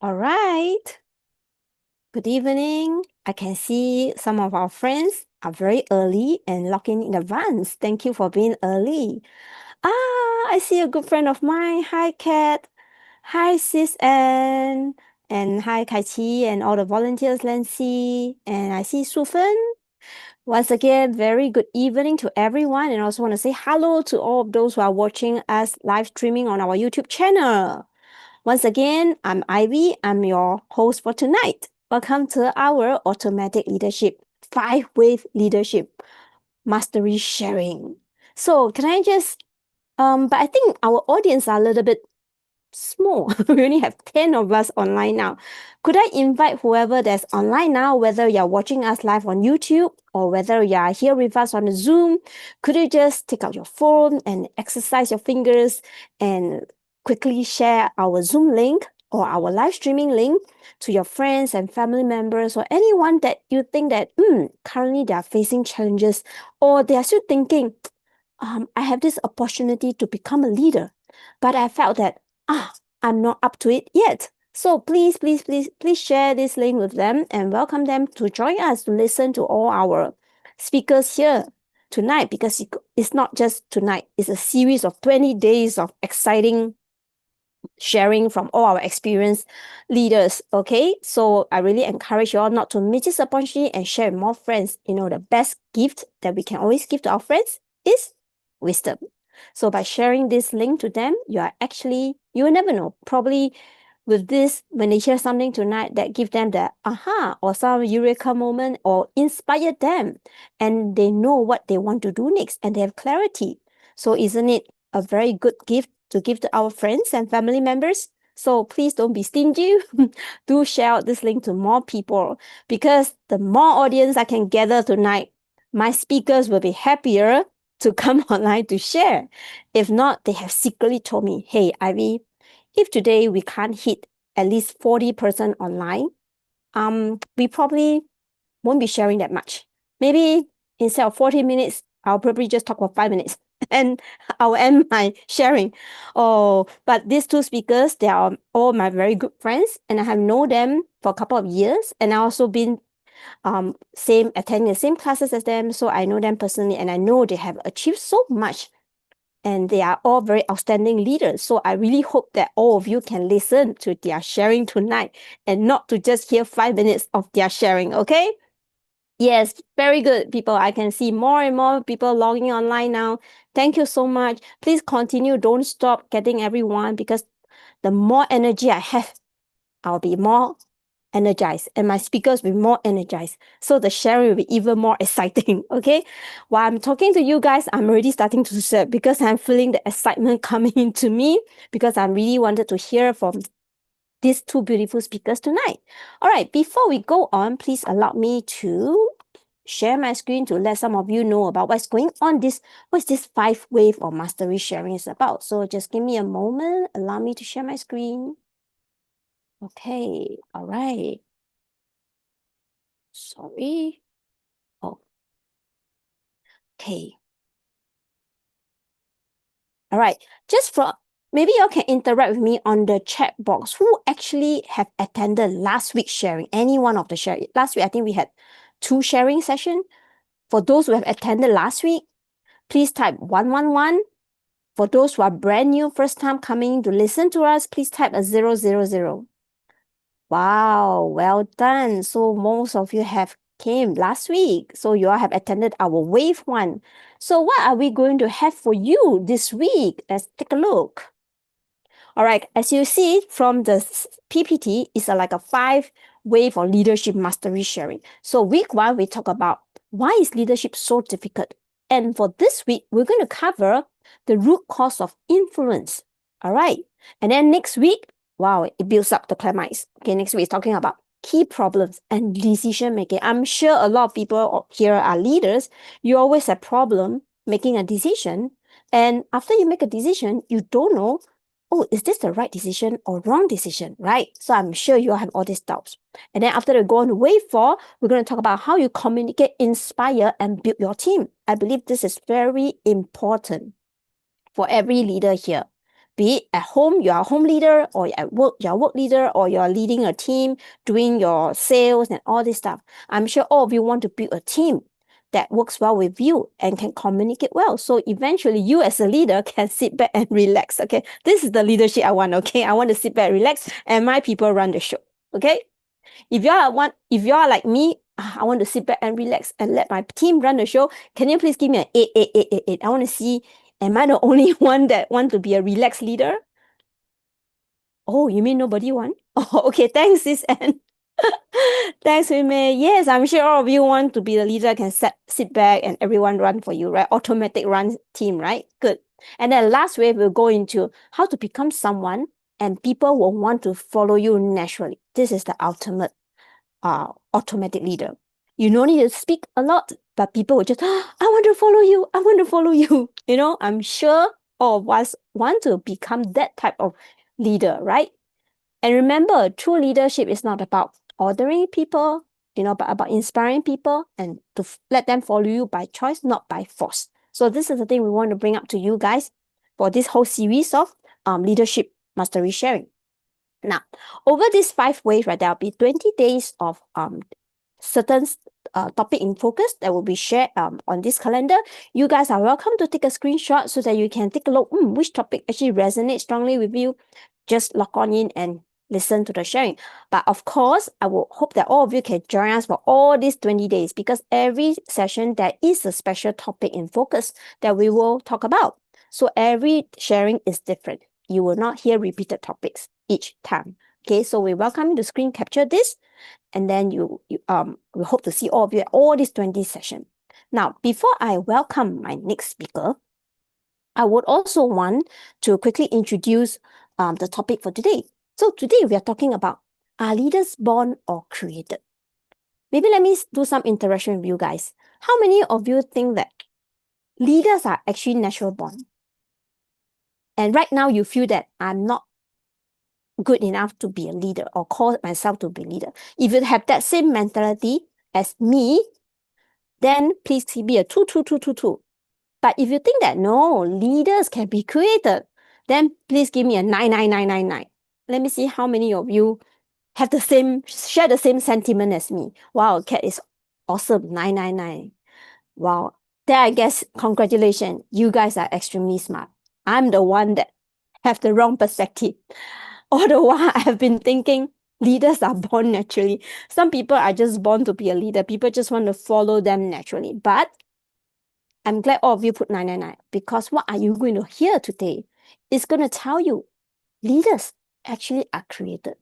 All right. Good evening. I can see some of our friends are very early and logging in advance. Thank you for being early. I see a good friend of mine. Hi, Kat. Hi, Sis Ann. And hi, Kai Chi and all the volunteers, Lancy. And I see Sufen. Once again, very good evening to everyone. And I also want to say hello to all of those who are watching us live streaming on our YouTube channel. Once again, I'm Ivy. I'm your host for tonight. Welcome to our Automatic Leadership 5-Wave Leadership Mastery Sharing. So, can I just, but I think our audience are a little bit small. We only have 10 of us online now. Could I invite whoever that's online now, whether you're watching us live on YouTube or whether you are here with us on the Zoom, could you just take out your phone and exercise your fingers and quickly share our Zoom link or our live streaming link to your friends and family members or anyone that you think that currently they are facing challenges or they are still thinking, I have this opportunity to become a leader, but I felt that I'm not up to it yet. So please share this link with them and welcome them to join us to listen to all our speakers here tonight because it's not just tonight, it's a series of 20 days of exciting sharing from all our experienced leaders. Okay, so I really encourage you all not to miss this opportunity and share with more friends. You know, the best gift that we can always give to our friends is wisdom. So by sharing this link to them, you will never know, probably with this, when they hear something tonight that give them the aha or some eureka moment or inspire them and they know what they want to do next and they have clarity. So isn't it a very good gift to give to our friends and family members? So please don't be stingy. Do share out this link to more people because the more audience I can gather tonight, my speakers will be happier to come online to share. If not, they have secretly told me, hey, Ivy, if today we can't hit at least 40% online, we probably won't be sharing that much. Maybe instead of 40 minutes, I'll probably just talk for 5 minutes and I'll end my sharing. Oh, but these two speakers, they are all my very good friends and I have known them for a couple of years and I also been attending the same classes as them. So I know them personally and I know they have achieved so much and they are all very outstanding leaders. So I really hope that all of you can listen to their sharing tonight and not to just hear 5 minutes of their sharing, okay? Yes, very good, people. I can see more and more people logging online now. Thank you so much. Please continue. Don't stop getting everyone because the more energy I have, I'll be more energized and my speakers will be more energized. So the sharing will be even more exciting, okay? While I'm talking to you guys, I'm already starting to sweat because I'm feeling the excitement coming into me because I really wanted to hear from these two beautiful speakers tonight. All right, before we go on, please allow me to share my screen to let some of you know about what's going on. What's this 5-wave of mastery sharing is about. So just give me a moment. Allow me to share my screen. Okay, all right. Sorry. Oh, okay. All right. Just for maybe you can interact with me on the chat box. Who actually have attended last week's sharing? Any one of the sharing? Last week, I think we had 2 sharing sessions. For those who have attended last week, please type 111. For those who are brand new, first time coming to listen to us, please type a 000. Wow, well done. So most of you have came last week. So you all have attended our wave 1. So what are we going to have for you this week? Let's take a look. All right, as you see from the PPT, it's like a 5-wave of leadership mastery sharing. So week 1, we talk about why is leadership so difficult? And for this week, we're going to cover the root cause of influence. All right. And then next week, wow, it builds up the climax. Okay, next week is talking about key problems and decision making. I'm sure a lot of people here are leaders. You always have problem making a decision. And after you make a decision, you don't know, oh, is this the right decision or wrong decision, right? So I'm sure you all have all these doubts. And then after we go on to wave 4, we're going to talk about how you communicate, inspire, and build your team. I believe this is very important for every leader here. Be it at home, you are a home leader, or at work, you're a work leader, or you're leading a team, doing your sales and all this stuff. I'm sure all of you want to build a team that works well with you and can communicate well. So eventually you as a leader can sit back and relax. Okay. This is the leadership I want. Okay. I want to sit back, relax, and my people run the show. Okay. If you are like me, I want to sit back and relax and let my team run the show. Can you please give me an 8, 8, 8, 8, 8? I want to see, am I the only one that want to be a relaxed leader? Oh, you mean nobody want? Oh, okay. Thanks, sis Anne. Thanks, May. Yes, I'm sure all of you want to be the leader, can sit back and everyone run for you, right? Automatic run team, right? Good. And then last wave, we'll go into how to become someone and people will want to follow you naturally. This is the ultimate automatic leader. You don't need to speak a lot, but people will just, I want to follow you. I want to follow you. You know, I'm sure all of us want to become that type of leader, right? And remember, true leadership is not about ordering people, but about inspiring people and to let them follow you by choice, not by force. So this is the thing we want to bring up to you guys for this whole series of leadership mastery sharing. Now, over these 5 waves, right, there'll be 20 days of certain topic in focus that will be shared on this calendar. You guys are welcome to take a screenshot so that you can take a look which topic actually resonates strongly with you. Just log on in and listen to the sharing. But of course, I will hope that all of you can join us for all these 20 days because every session there is a special topic in focus that we will talk about. So every sharing is different. You will not hear repeated topics each time. Okay, so we welcome you to screen capture this, and then we hope to see all of you at all these 20 sessions. Now, before I welcome my next speaker, I would also want to quickly introduce the topic for today. So today we are talking about, are leaders born or created? Maybe let me do some interaction with you guys. How many of you think that leaders are actually natural born? And right now you feel that I'm not good enough to be a leader or call myself to be a leader. If you have that same mentality as me, then please be a 2, 2, 2, 2, 2. But if you think that no, leaders can be created, then please give me a 9, 9, 9, 9, 9. Let me see how many of you have share the same sentiment as me. Wow, Cat is awesome. 9, 9, 9. Wow. Then I guess congratulations. You guys are extremely smart. I'm the one that have the wrong perspective. All the while I have been thinking leaders are born naturally. Some people are just born to be a leader. People just want to follow them naturally. But I'm glad all of you put 9, 9, 9 because what are you going to hear today is going to tell you leaders actually are created.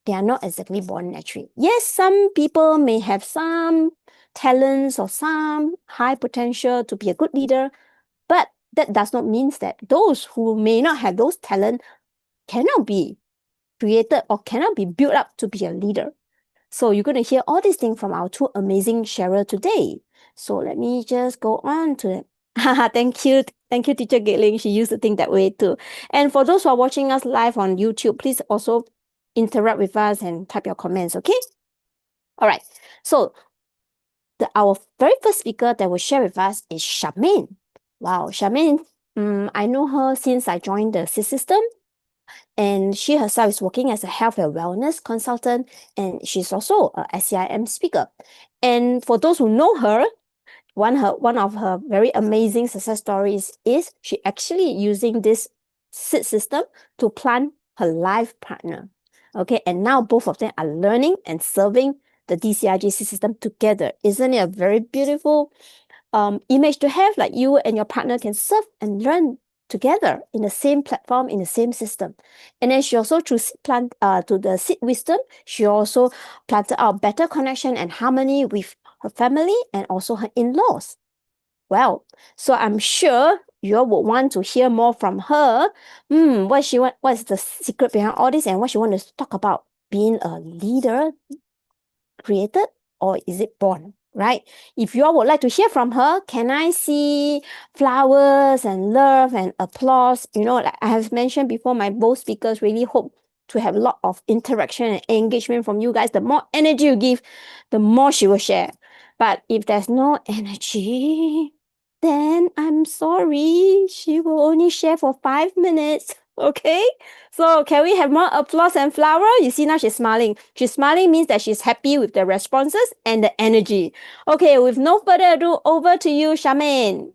they are not exactly born naturally. Yes, some people may have some talents or some high potential to be a good leader, but that does not mean that those who may not have those talent cannot be created or cannot be built up to be a leader. So you're going to hear all these things from our two amazing sharer today. So let me just go on to it. Thank you. Thank you, Teacher Gatling. She used to think that way too. And for those who are watching us live on YouTube, please also interact with us and type your comments, okay? All right. So our very first speaker that will share with us is Charmaine. Wow, Charmaine, I know her since I joined the SIS system. And she herself is working as a health and wellness consultant, and she's also a SCIM speaker. And for those who know her, one of her very amazing success stories is she actually using this SIT system to plan her life partner. Okay, and now both of them are learning and serving the DCIG system together. Isn't it a very beautiful image to have? Like you and your partner can serve and learn together in the same platform, in the same system. And then she also through to the seed wisdom, she also planted out better connection and harmony with her family and also her in-laws. Well, so I'm sure you all would want to hear more from her. What's the secret behind all this and what she wants to talk about being a leader created or is it born? Right? If you all would like to hear from her, can I see flowers and love and applause? You know, like I have mentioned before, my both speakers really hope to have a lot of interaction and engagement from you guys. The more energy you give, the more she will share. But if there's no energy, then I'm sorry. She will only share for 5 minutes. Okay? So can we have more applause and flower? You see now she's smiling. She's smiling means that she's happy with the responses and the energy. Okay, with no further ado, over to you, Charmaine.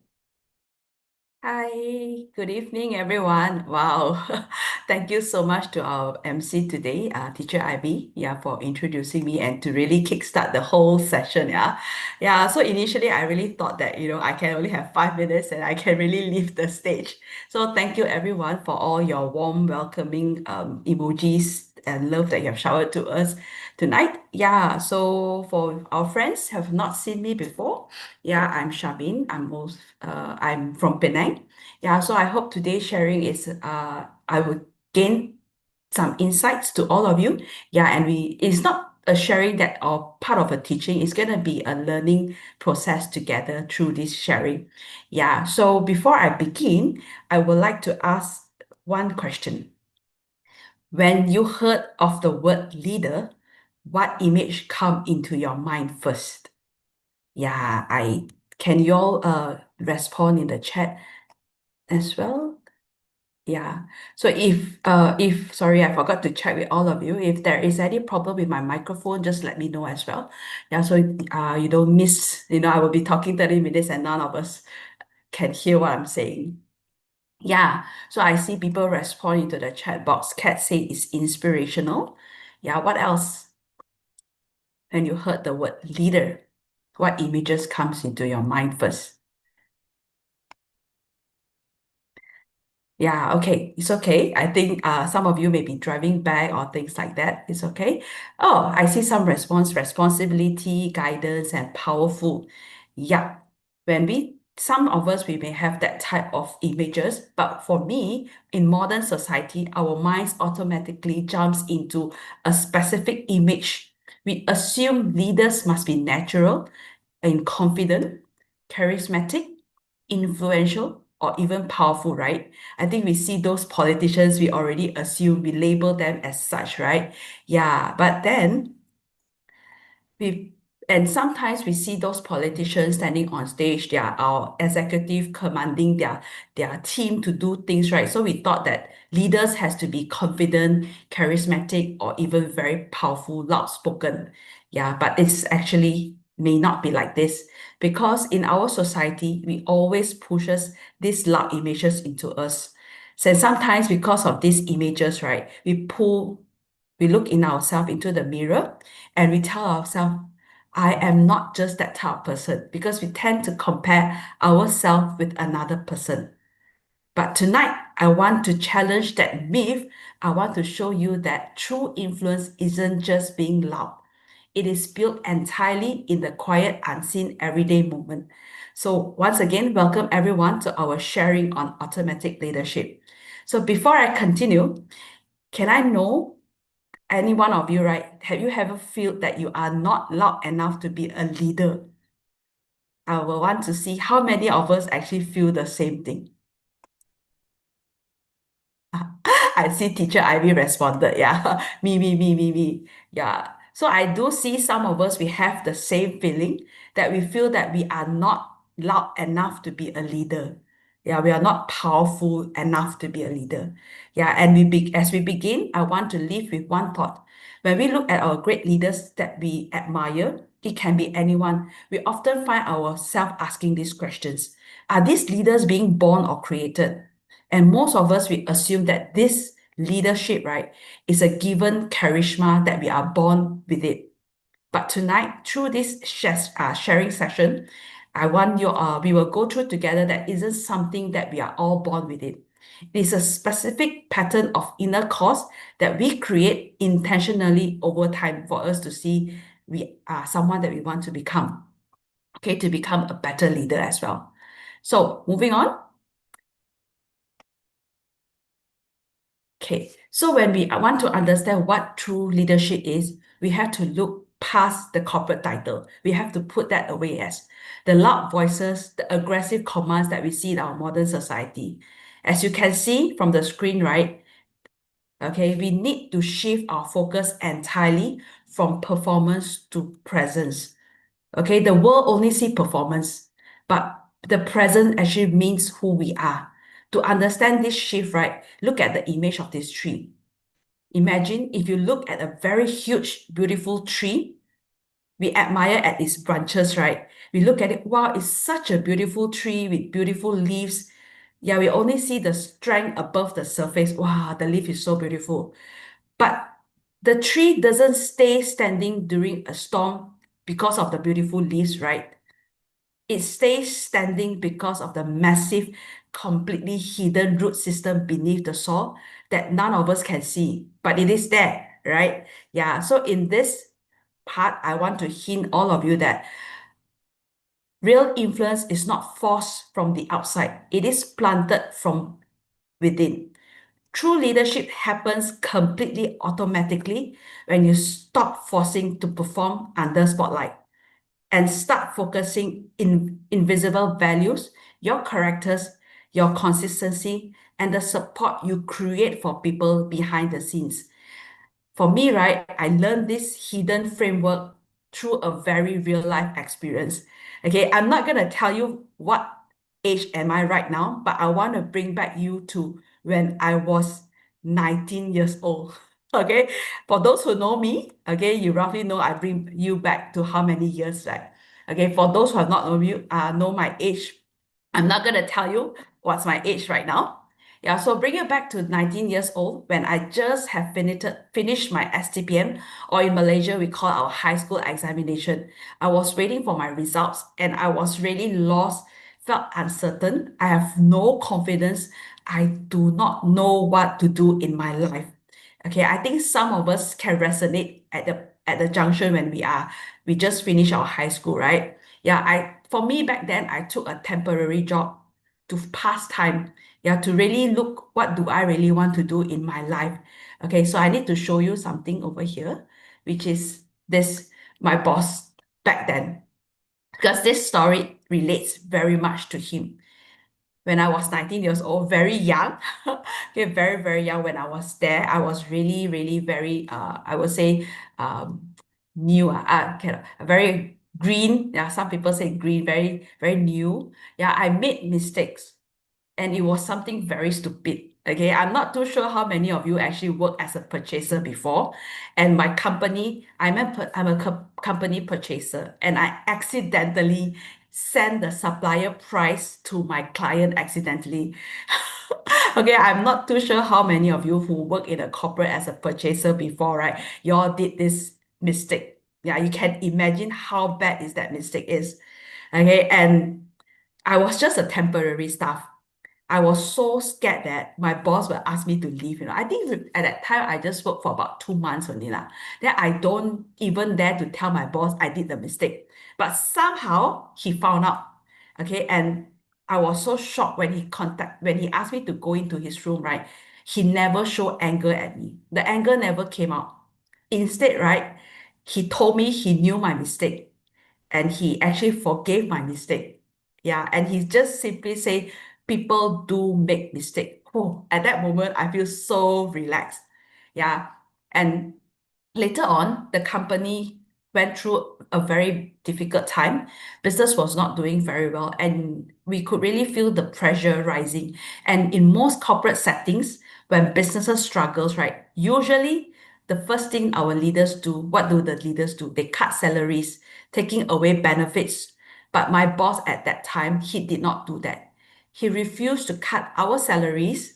Hi, good evening, everyone. Wow, thank you so much to our MC today, Teacher Ivy, for introducing me and to really kickstart the whole session. So initially I really thought that I can only have 5 minutes and I can really leave the stage. So thank you, everyone, for all your warm, welcoming emojis and love that you have showered to us tonight. So for our friends who have not seen me before, I'm Shabin. I'm from Penang. So I hope today's sharing is I will gain some insights to all of you. And it's not a sharing that or part of a teaching. It's gonna be a learning process together through this sharing. So before I begin, I would like to ask one question. When you heard of the word leader, what image come into your mind first? I can you all respond in the chat as well? So if sorry, I forgot to check with all of you. If there is any problem with my microphone, just let me know as well. So you don't miss, I will be talking 30 minutes and none of us can hear what I'm saying. So I see people responding to the chat box. Kat say it's inspirational. What else? When you heard the word leader, what images comes into your mind first? Okay. It's okay. I think some of you may be driving back or things like that. It's okay. Oh, I see some responsibility, guidance, and powerful. Yeah. Some of us, we may have that type of images, but for me, in modern society, our minds automatically jumps into a specific image. We assume leaders must be natural and confident, charismatic, influential, or even powerful, right? I think we see those politicians, we already assume, we label them as such, right? But then we and sometimes we see those politicians standing on stage, they are our executive commanding their team to do things, right? So we thought that leaders has to be confident, charismatic, or even very powerful, loud-spoken. But it's actually may not be like this because in our society, we always pushes these loud images into us. So sometimes because of these images, right, we look in ourselves into the mirror and we tell ourselves, I am not just that type of person because we tend to compare ourselves with another person. But tonight, I want to challenge that myth. I want to show you that true influence isn't just being loud. It is built entirely in the quiet, unseen, everyday moment. So, once again, welcome everyone to our sharing on automatic leadership. So, before I continue, can I know any one of you, right? Have you ever felt that you are not loud enough to be a leader? I will want to see how many of us actually feel the same thing. I see teacher Ivy responded. Yeah, me. Yeah. So I do see some of us, we have the same feeling that we feel that we are not loud enough to be a leader. Yeah, we are not powerful enough to be a leader. Yeah, and as we begin, I want to leave with one thought. When we look at our great leaders that we admire, it can be anyone. We often find ourselves asking these questions. Are these leaders being born or created? And most of us, we assume that this leadership, right, is a given charisma that we are born with it. But tonight, through this sharing session, we will go through together that isn't something that we are all born with it. It is a specific pattern of inner cause that we create intentionally over time for us to see we are someone that we want to become, okay, to become a better leader as well. So moving on. Okay, so when we want to understand what true leadership is, we have to look past the corporate title. We have to put that away as the loud voices, the aggressive commands that we see in our modern society. As you can see from the screen, right? Okay, we need to shift our focus entirely from performance to presence. Okay, the world only see performance, but the present actually means who we are. To understand this shift, right, look at the image of this tree. Imagine if you look at a very huge, beautiful tree, we admire at its branches, right? We look at it, wow, it's such a beautiful tree with beautiful leaves. Yeah, we only see the strength above the surface. Wow, the leaf is so beautiful. But the tree doesn't stay standing during a storm because of the beautiful leaves, right? It stays standing because of the massive, completely hidden root system beneath the soil that none of us can see, but it is there, right? Yeah, so in this part, I want to hint all of you that real influence is not forced from the outside, it is planted from within. True leadership happens completely automatically when you stop forcing to perform under spotlight and start focusing in invisible values, your characters, your consistency, and the support you create for people behind the scenes. For me, right, I learned this hidden framework through a very real life experience. Okay, I'm not gonna tell you what age am I right now, but I want to bring back you to when I was 19 years old. Okay, for those who know me, okay, you roughly know I bring you back to how many years, right? Okay, for those who have not know my age, I'm not gonna tell you what's my age right now. Yeah, so bring it back to 19 years old when I just have finished my STPM, or in Malaysia, we call our high school examination. I was waiting for my results and I was really lost, felt uncertain. I have no confidence. I do not know what to do in my life. Okay, I think some of us can resonate at the junction when we just finished our high school, right? Yeah, for me back then, I took a temporary job to pass time. Yeah, to really look what do I really want to do in my life. Okay, so I need to show you something over here, which is this my boss back then, because this story relates very much to him when I was 19 years old, very young. Okay, very young when I was there. I was really very, I would say, new, very green. Yeah, some people say green, very new. Yeah, I made mistakes and it was something very stupid. Okay, I'm not too sure how many of you actually work as a purchaser before. And my company, I'm a company purchaser, and I accidentally sent the supplier price to my client accidentally. Okay, I'm not too sure how many of you who work in a corporate as a purchaser before, right? Y'all did this mistake. Yeah, you can imagine how bad is that mistake is. Okay, and I was just a temporary staff. I was so scared that my boss will ask me to leave. I think at that time I just worked for about 2 months only lah. Then I don't even dare to tell my boss I did the mistake. But somehow he found out. Okay, and I was so shocked when he asked me to go into his room, right? He never showed anger at me. The anger never came out. Instead, right, he told me he knew my mistake and he actually forgave my mistake. Yeah, and he just simply say, people do make mistake. Oh, at that moment, I feel so relaxed. Yeah, and later on, the company went through a very difficult time. Business was not doing very well, and we could really feel the pressure rising. And in most corporate settings, when businesses struggles, right, usually the first thing our leaders do, what do the leaders do? They cut salaries, taking away benefits. But my boss at that time, he did not do that. He refused to cut our salaries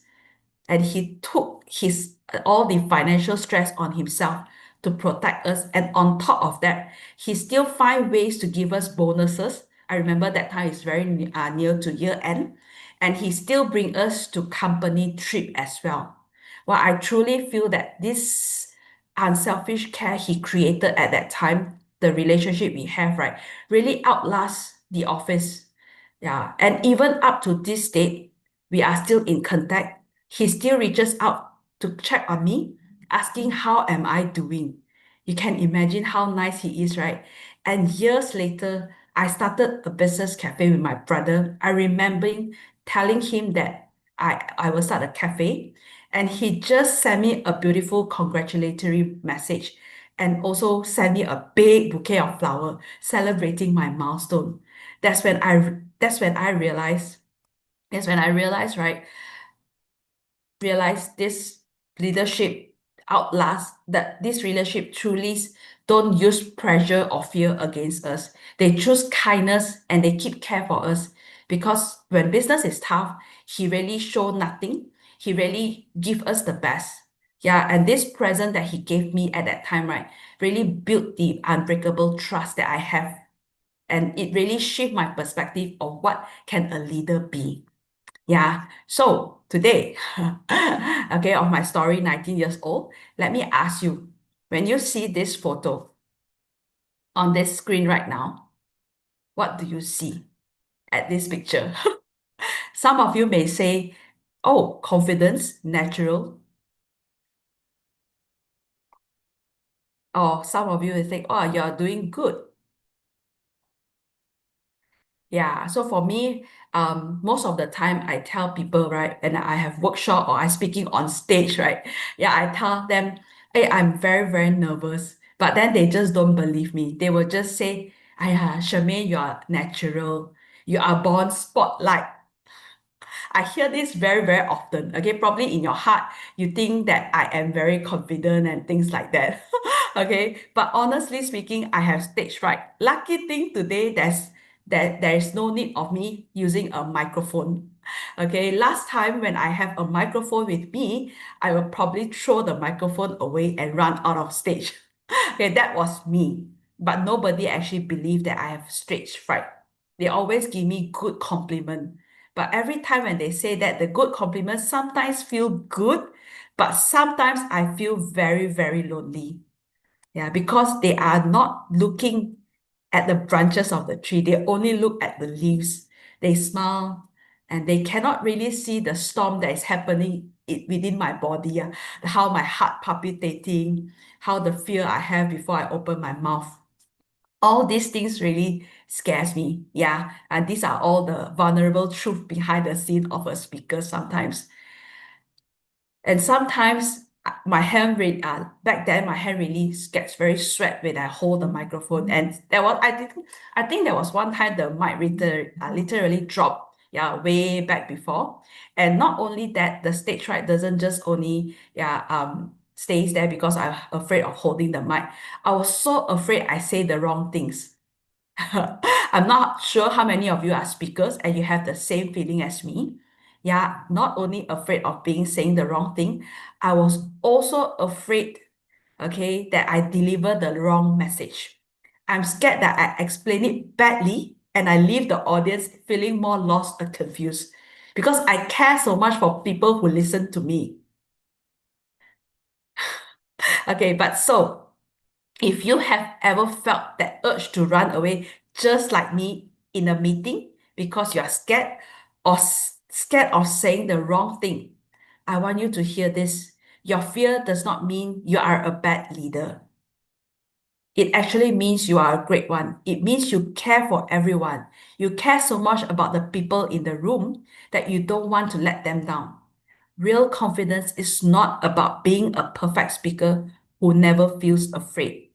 and he took his all the financial stress on himself to protect us. And on top of that, he still find ways to give us bonuses. I remember that time is very near to year end, and he still bring us to company trip as well. Well, I truly feel that this unselfish care he created at that time, the relationship we have, right, really outlasts the office. Yeah, and even up to this date, we are still in contact. He still reaches out to check on me, asking how am I doing. You can imagine how nice he is, right? And years later, I started a business cafe with my brother. I remember telling him that I will start a cafe, and he just sent me a beautiful congratulatory message and also sent me a big bouquet of flower celebrating my milestone. That's when I realized, right, realize this leadership outlasts that this leadership truly don't use pressure or fear against us. They choose kindness and they keep care for us because when business is tough, he really show nothing. He really give us the best. Yeah, and this present that he gave me at that time, right, really built the unbreakable trust that I have. And it really shift my perspective of what can a leader be. Yeah. So today, okay, of my story, 19 years old, let me ask you, when you see this photo on this screen right now, what do you see at this picture? Some of you may say, oh, confidence, natural. Or some of you will think, oh, you're doing good. Yeah, so for me, most of the time I tell people, right, and I have workshop or I speaking on stage, right? Yeah, I tell them, hey, I'm very, very nervous. But then they just don't believe me. They will just say, Aya, Charmaine, you are natural. You are born spotlight. I hear this very, very often. Okay, probably in your heart, you think that I am very confident and things like that. Okay, but honestly speaking, I have stage fright. Lucky thing today, there is no need of me using a microphone. Okay, last time when I have a microphone with me, I will probably throw the microphone away and run out of stage. Okay, that was me. But nobody actually believed that I have stage fright. They always give me good compliment. But every time when they say that, the good compliments sometimes feel good, but sometimes I feel very, very lonely. Yeah, because they are not looking at the branches of the tree. They only look at the leaves. They smile and they cannot really see the storm that is happening within my body. How my heart palpitating, how the fear I have before I open my mouth. All these things really scares me. Yeah, and these are all the vulnerable truth behind the scene of a speaker sometimes. And sometimes my hand really, back then my hand really gets very sweat when I hold the microphone. And I think there was one time the mic literally dropped, yeah, way back before. And not only that, the stage fright doesn't just only stays there because I'm afraid of holding the mic. I was so afraid I say the wrong things. I'm not sure how many of you are speakers and you have the same feeling as me. Yeah, not only afraid of being saying the wrong thing, I was also afraid, okay, that I deliver the wrong message. I'm scared that I explain it badly and I leave the audience feeling more lost or confused because I care so much for people who listen to me. Okay, but so if you have ever felt that urge to run away, just like me in a meeting because you are scared or scared of saying the wrong thing, I want you to hear this. Your fear does not mean you are a bad leader. It actually means you are a great one. It means you care for everyone. You care so much about the people in the room that you don't want to let them down. Real confidence is not about being a perfect speaker who never feels afraid.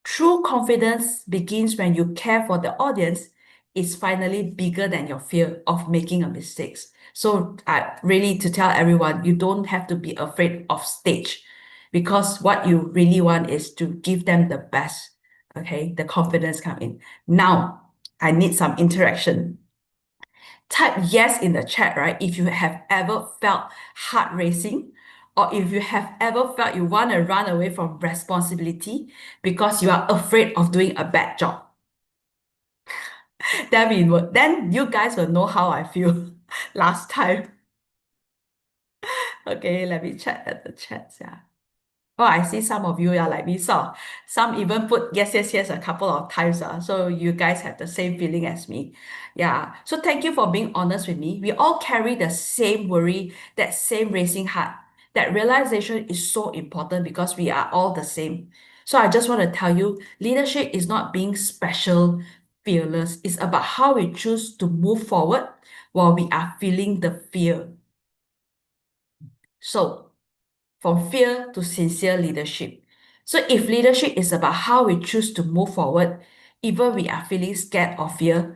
True confidence begins when you care for the audience is finally bigger than your fear of making a mistake. So really to tell everyone, you don't have to be afraid of stage because what you really want is to give them the best. Okay, the confidence come in. Now, I need some interaction. Type yes in the chat, right? If you have ever felt heart racing, or if you have ever felt you want to run away from responsibility because you are afraid of doing a bad job. Then you guys will know how I feel last time. Okay, let me check at the chats. Yeah. Oh, I see some of you are like me. So some even put yes, yes, yes a couple of times. So you guys have the same feeling as me. Yeah. So thank you for being honest with me. We all carry the same worry, that same racing heart. That realization is so important because we are all the same. So I just want to tell you, leadership is not being special, fearless. It's about how we choose to move forward while we are feeling the fear. So from fear to sincere leadership. So if leadership is about how we choose to move forward, even we are feeling scared or fear,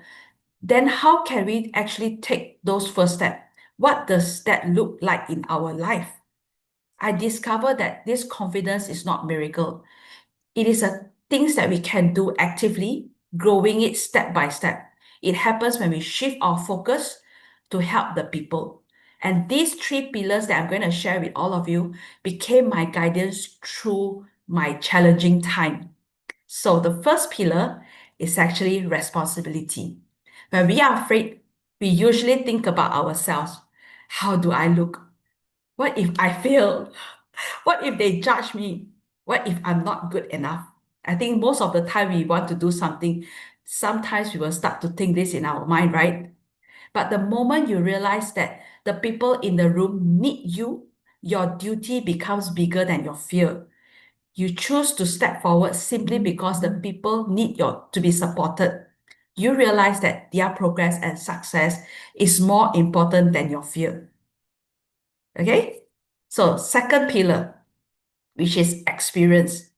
then how can we actually take those first steps? What does that look like in our life? I discovered that this confidence is not miracle. It is a things that we can do actively, growing it step by step. It happens when we shift our focus to help the people. And these three pillars that I'm going to share with all of you became my guidance through my challenging time. So the first pillar is actually responsibility. When we are afraid, we usually think about ourselves. How do I look? What if I fail? What if they judge me? What if I'm not good enough? I think most of the time we want to do something, sometimes we will start to think this in our mind, right? But the moment you realize that the people in the room need you, your duty becomes bigger than your fear. You choose to step forward simply because the people need your to be supported. You realize that their progress and success is more important than your fear. Okay? So, second pillar, which is experience.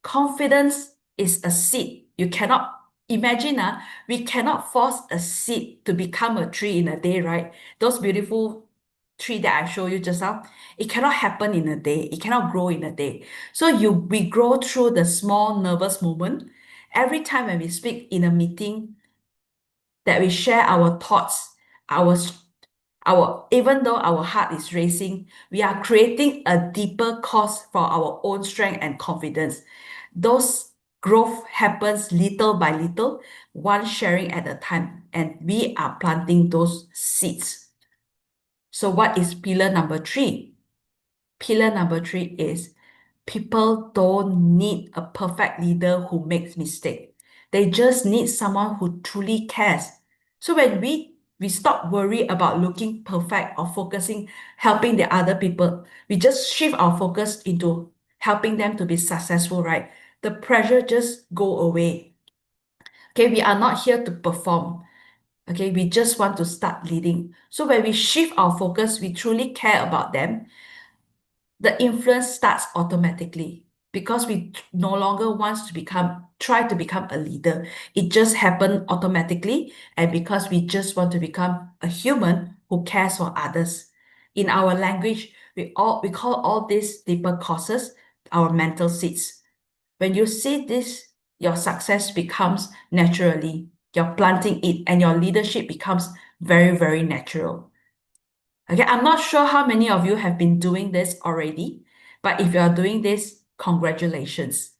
Confidence is a seed. You cannot imagine, we cannot force a seed to become a tree in a day, right? Those beautiful tree that I showed you just now, it cannot happen in a day. It cannot grow in a day. So we grow through the small nervous moment. Every time when we speak in a meeting, that we share our thoughts, our even though our heart is racing, we are creating a deeper cause for our own strength and confidence. Those growth happens little by little, one sharing at a time, and we are planting those seeds. So what is pillar number three? Pillar number three is people don't need a perfect leader who makes mistake. They just need someone who truly cares. So when we stop worry about looking perfect or focusing helping the other people, we just shift our focus into helping them to be successful, right? The pressure just go away. Okay, we are not here to perform. Okay, we just want to start leading. So when we shift our focus, we truly care about them, the influence starts automatically because we no longer wants to try to become a leader. It just happened automatically, and because we just want to become a human who cares for others. In our language, we call all these deeper causes our mental seeds. When you see this, your success becomes naturally. You're planting it, and your leadership becomes very, very natural. Okay, I'm not sure how many of you have been doing this already, but if you are doing this, congratulations.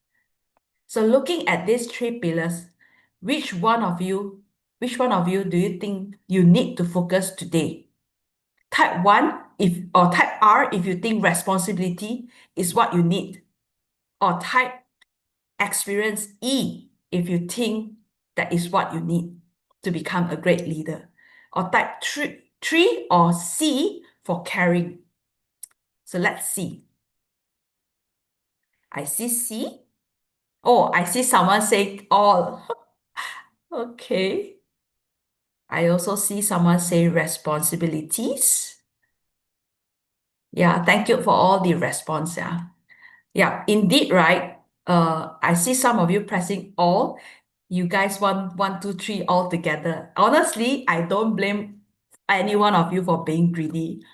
So looking at these three pillars, which one of you Which one of you do you think you need to focus today? Type 1 if or type R if you think responsibility is what you need. Or type experience E if you think that is what you need to become a great leader. Or type three or C for caring. So let's see. I see C. Oh, I see someone say all. Okay. I also see someone say responsibilities. Yeah, thank you for all the response. Yeah. Yeah, indeed, right? I see some of you pressing all. You guys want one, two, three all together. Honestly, I don't blame any one of you for being greedy.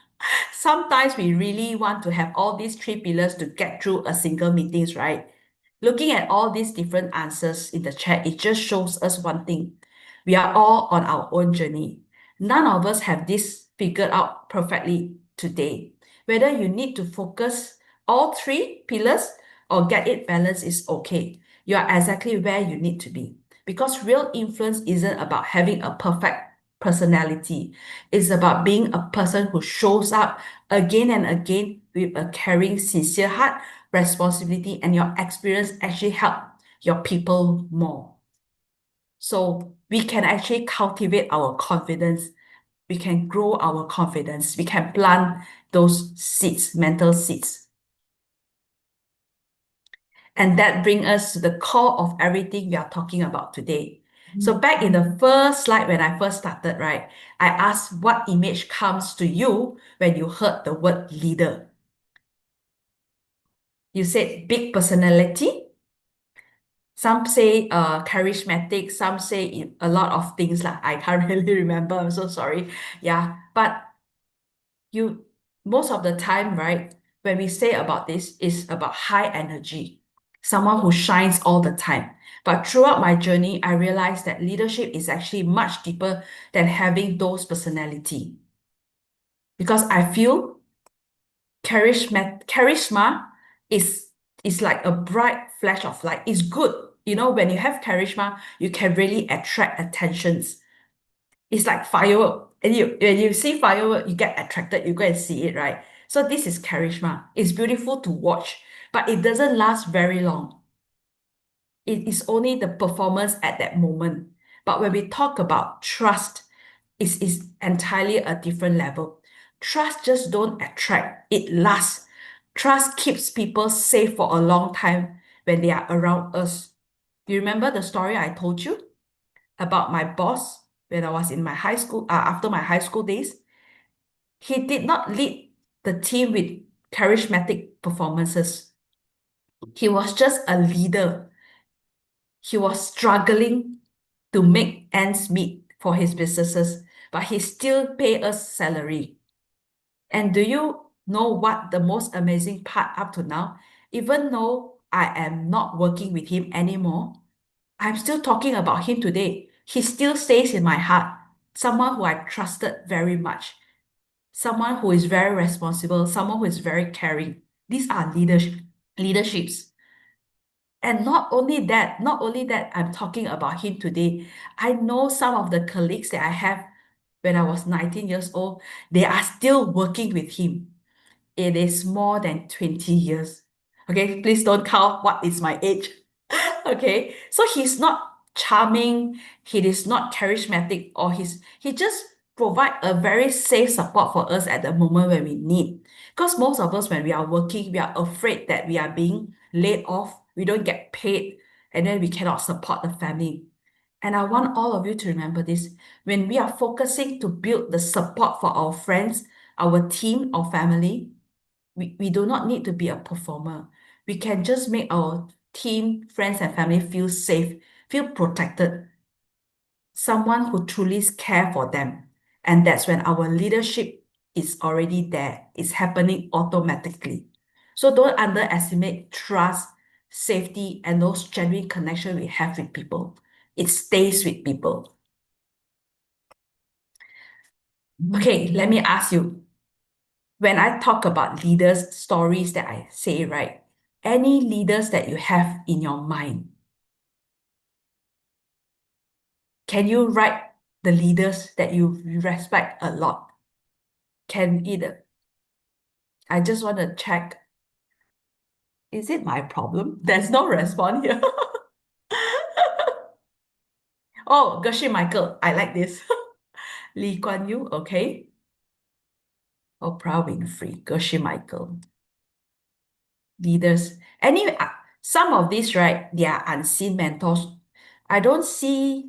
Sometimes we really want to have all these three pillars to get through a single meetings, right? Looking at all these different answers in the chat, it just shows us one thing. We are all on our own journey. None of us have this figured out perfectly today. Whether you need to focus all three pillars or get it balanced is okay. You are exactly where you need to be. Because real influence isn't about having a perfect personality. It's about being a person who shows up again and again with a caring, sincere heart, responsibility, and your experience actually help your people more. So we can actually cultivate our confidence. We can grow our confidence. We can plant those seeds, mental seeds. And that brings us to the core of everything we are talking about today. So back in the first slide when I first started, right, I asked what image comes to you when you heard the word leader. You said big personality. Some say charismatic, some say a lot of things. I can't really remember. I'm so sorry. Yeah, but you most of the time, right, when we say about this, is about high energy, someone who shines all the time. But throughout my journey, I realized that leadership is actually much deeper than having those personality. Because I feel charisma is is like a bright flash of light. It's good. You know, when you have charisma, you can really attract attentions. It's like firework. And when you see firework, you get attracted, you go and see it, right? So this is charisma. It's beautiful to watch, but it doesn't last very long. It is only the performance at that moment. But when we talk about trust, it's entirely a different level. Trust just don't attract, it lasts. Trust keeps people safe for a long time when they are around us. You remember the story I told you about my boss when I was in my high school, after my high school days? He did not lead the team with charismatic performances. He was just a leader. He was struggling to make ends meet for his businesses, but he still paid us salary. And do you know what the most amazing part up to now? Even though I am not working with him anymore, I'm still talking about him today. He still stays in my heart. Someone who I trusted very much, someone who is very responsible, someone who is very caring. These are leaderships. And not only that, I'm talking about him today. I know some of the colleagues that I have when I was 19 years old, they are still working with him. It is more than 20 years. Okay, please don't count what is my age. Okay, so he's not charming, he is not charismatic, or he just provide a very safe support for us at the moment when we need. Because most of us, when we are working, we are afraid that we are being laid off, we don't get paid, and then we cannot support the family. And I want all of you to remember this. When we are focusing to build the support for our friends, our team, our family, we do not need to be a performer. We can just make our team, friends, and family feel safe, feel protected, someone who truly care for them. And that's when our leadership is already there. It's happening automatically. So don't underestimate trust, safety, and those genuine connection we have with people. It stays with people. Okay, let me ask you, when I talk about leaders, stories that I say, right? Any leaders that you have in your mind, can you write the leaders that you respect a lot? Can either, I just want to check, is it my problem? There's no response here. Oh, Gershie Michael, I like this. Lee Kuan Yew, okay. Oprah Winfrey, Gershie Michael. Leaders. Anyway, some of these, right, they are unseen mentors. I don't see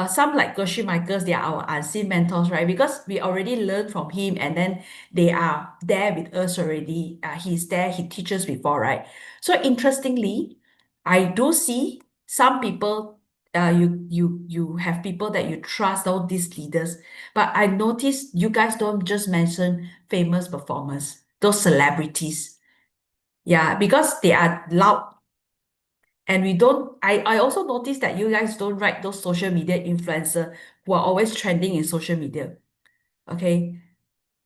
some like Gershie Michaels, they are our unseen mentors, right? Because we already learned from him and then they are there with us already. He's there, he teaches before, right? So interestingly, I do see some people, you have people that you trust, all these leaders, but I notice you guys don't just mention famous performers, those celebrities. Yeah, because they are loud and we don't, I also noticed that you guys don't write those social media influencer who are always trending in social media. Okay.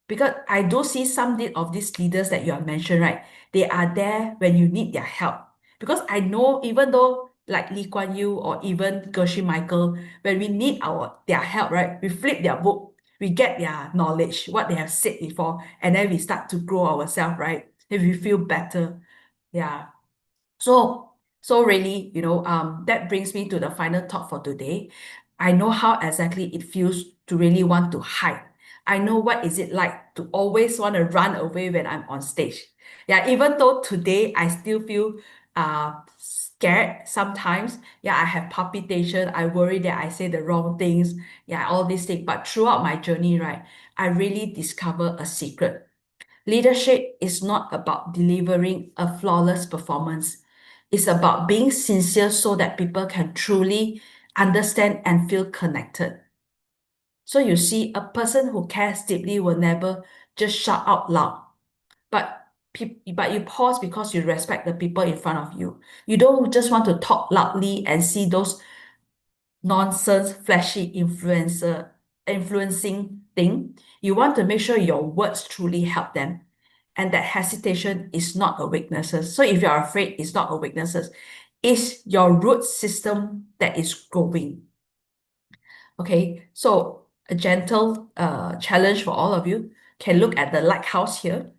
Because I do see some of these leaders that you have mentioned, right? They are there when you need their help. Because I know even though like Lee Kuan Yew or even Gershie Michael, when we need their help, right? We flip their book, we get their knowledge, what they have said before, and then we start to grow ourselves, right? If we feel better. Yeah. So, so really, that brings me to the final thought for today. I know how exactly it feels to really want to hide. I know what is it like to always want to run away when I'm on stage. Yeah, even though today I still feel scared sometimes. Yeah, I have palpitation. I worry that I say the wrong things. Yeah, all these things. But throughout my journey, right, I really discover a secret. Leadership is not about delivering a flawless performance. It's about being sincere so that people can truly understand and feel connected. So you see, a person who cares deeply will never just shout out loud, but but you pause because you respect the people in front of you. You don't just want to talk loudly and see those nonsense, flashy influencing thing. You want to make sure your words truly help them. And that hesitation is not a weakness. So if you're afraid, it's not a weakness. It's your root system that is growing. Okay, so a gentle challenge for all of you can look at the lighthouse here.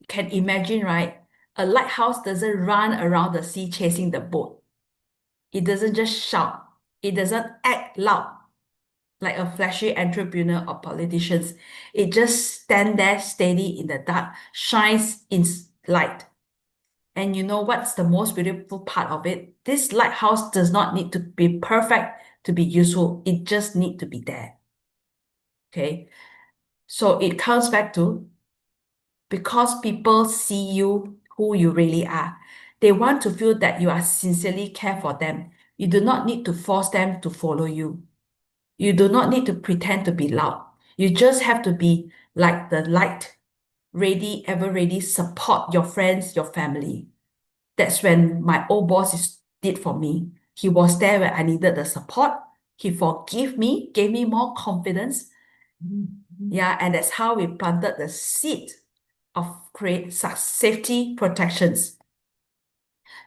You can imagine, right? A lighthouse doesn't run around the sea chasing the boat. It doesn't just shout. It doesn't act loud like a flashy entrepreneur or politicians. It just stand there steady in the dark, shines in light. And you know what's the most beautiful part of it? This lighthouse does not need to be perfect to be useful. It just need to be there. Okay. So it comes back to because people see you who you really are. They want to feel that you are sincerely care for them. You do not need to force them to follow you. You do not need to pretend to be loud. You just have to be like the light, ready, ever ready, support your friends, your family. That's when my old boss did for me. He was there when I needed the support. He forgave me, gave me more confidence. Yeah, and that's how we planted the seed of create safety protections.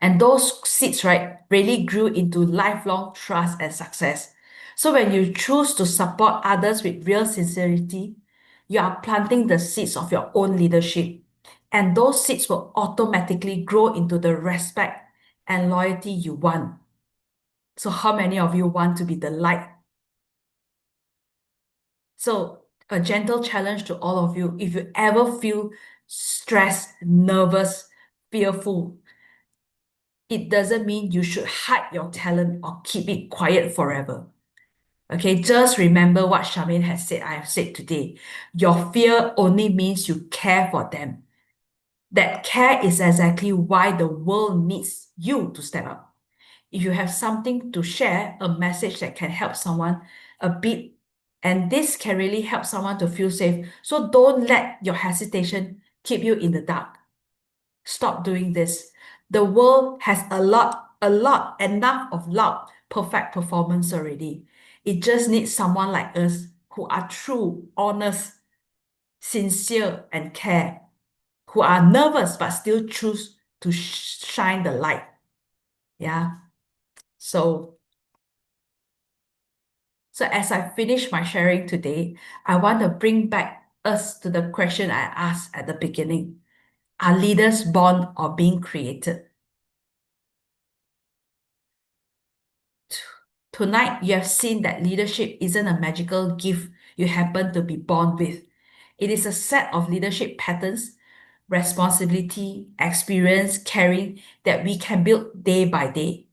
And those seeds, right, really grew into lifelong trust and success. So when you choose to support others with real sincerity, you are planting the seeds of your own leadership. And those seeds will automatically grow into the respect and loyalty you want. So how many of you want to be the light? So a gentle challenge to all of you, if you ever feel stressed, nervous, fearful, it doesn't mean you should hide your talent or keep it quiet forever. Okay, just remember what Charmaine has said, I have said today. Your fear only means you care for them. That care is exactly why the world needs you to step up. If you have something to share, a message that can help someone a bit, and this can really help someone to feel safe. So don't let your hesitation keep you in the dark. Stop doing this. The world has enough of loud, perfect performance already. It just needs someone like us who are true, honest, sincere, and care, who are nervous but still choose to shine the light. Yeah. So So as I finish my sharing today, I want to bring back us to the question I asked at the beginning. Are leaders born or being created? Tonight, you have seen that leadership isn't a magical gift you happen to be born with. It is a set of leadership patterns, responsibility, experience, caring that we can build day by day.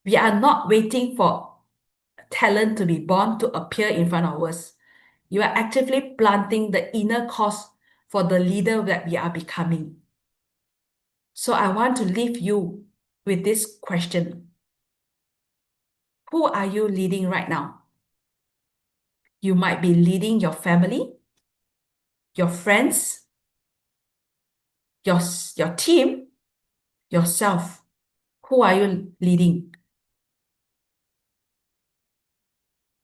We are not waiting for talent to be born to appear in front of us. You are actively planting the inner cause for the leader that we are becoming. So I want to leave you with this question. Who are you leading right now? You might be leading your family, your friends, your, your team, yourself. Who are you leading?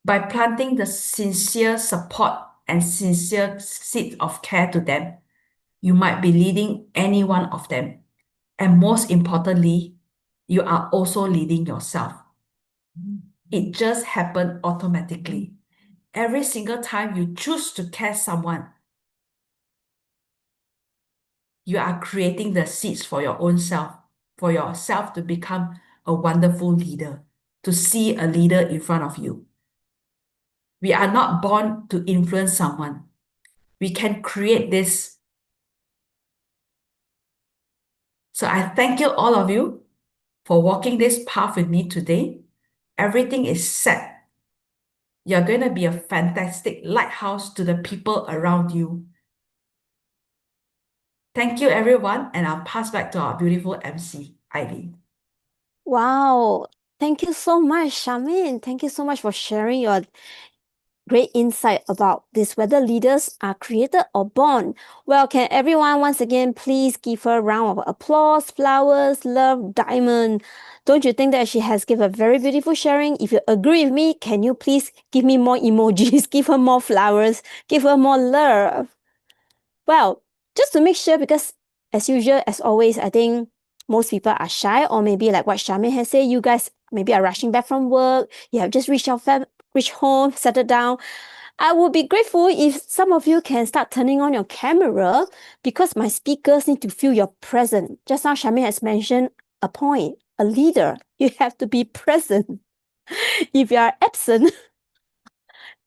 By planting the sincere support and sincere seed of care to them, you might be leading any one of them. And most importantly, you are also leading yourself. It just happened automatically. Every single time you choose to care someone, you are creating the seeds for your own self, for yourself to become a wonderful leader, to see a leader in front of you. We are not born to influence someone. We can create this. So I thank you, all of you, for walking this path with me today. Everything is set. You're going to be a fantastic lighthouse to the people around you. Thank you, everyone, and I'll pass back to our beautiful MC, Ivy. Wow. Thank you so much, Charmaine. Thank you so much for sharing your great insight about this, whether leaders are created or born. Well, can everyone once again please give her a round of applause, flowers, love, diamond. Don't you think that she has given a very beautiful sharing? If you agree with me, can you please give me more emojis, give her more flowers, give her more love? Well, just to make sure, because as usual, as always, I think most people are shy, or maybe like what Charmaine has said, you guys maybe are rushing back from work, you have just reached home, settled down. I would be grateful if some of you can start turning on your camera, because my speakers need to feel your presence. Just now, Charmaine has mentioned a point. A leader, you have to be present. If you are absent,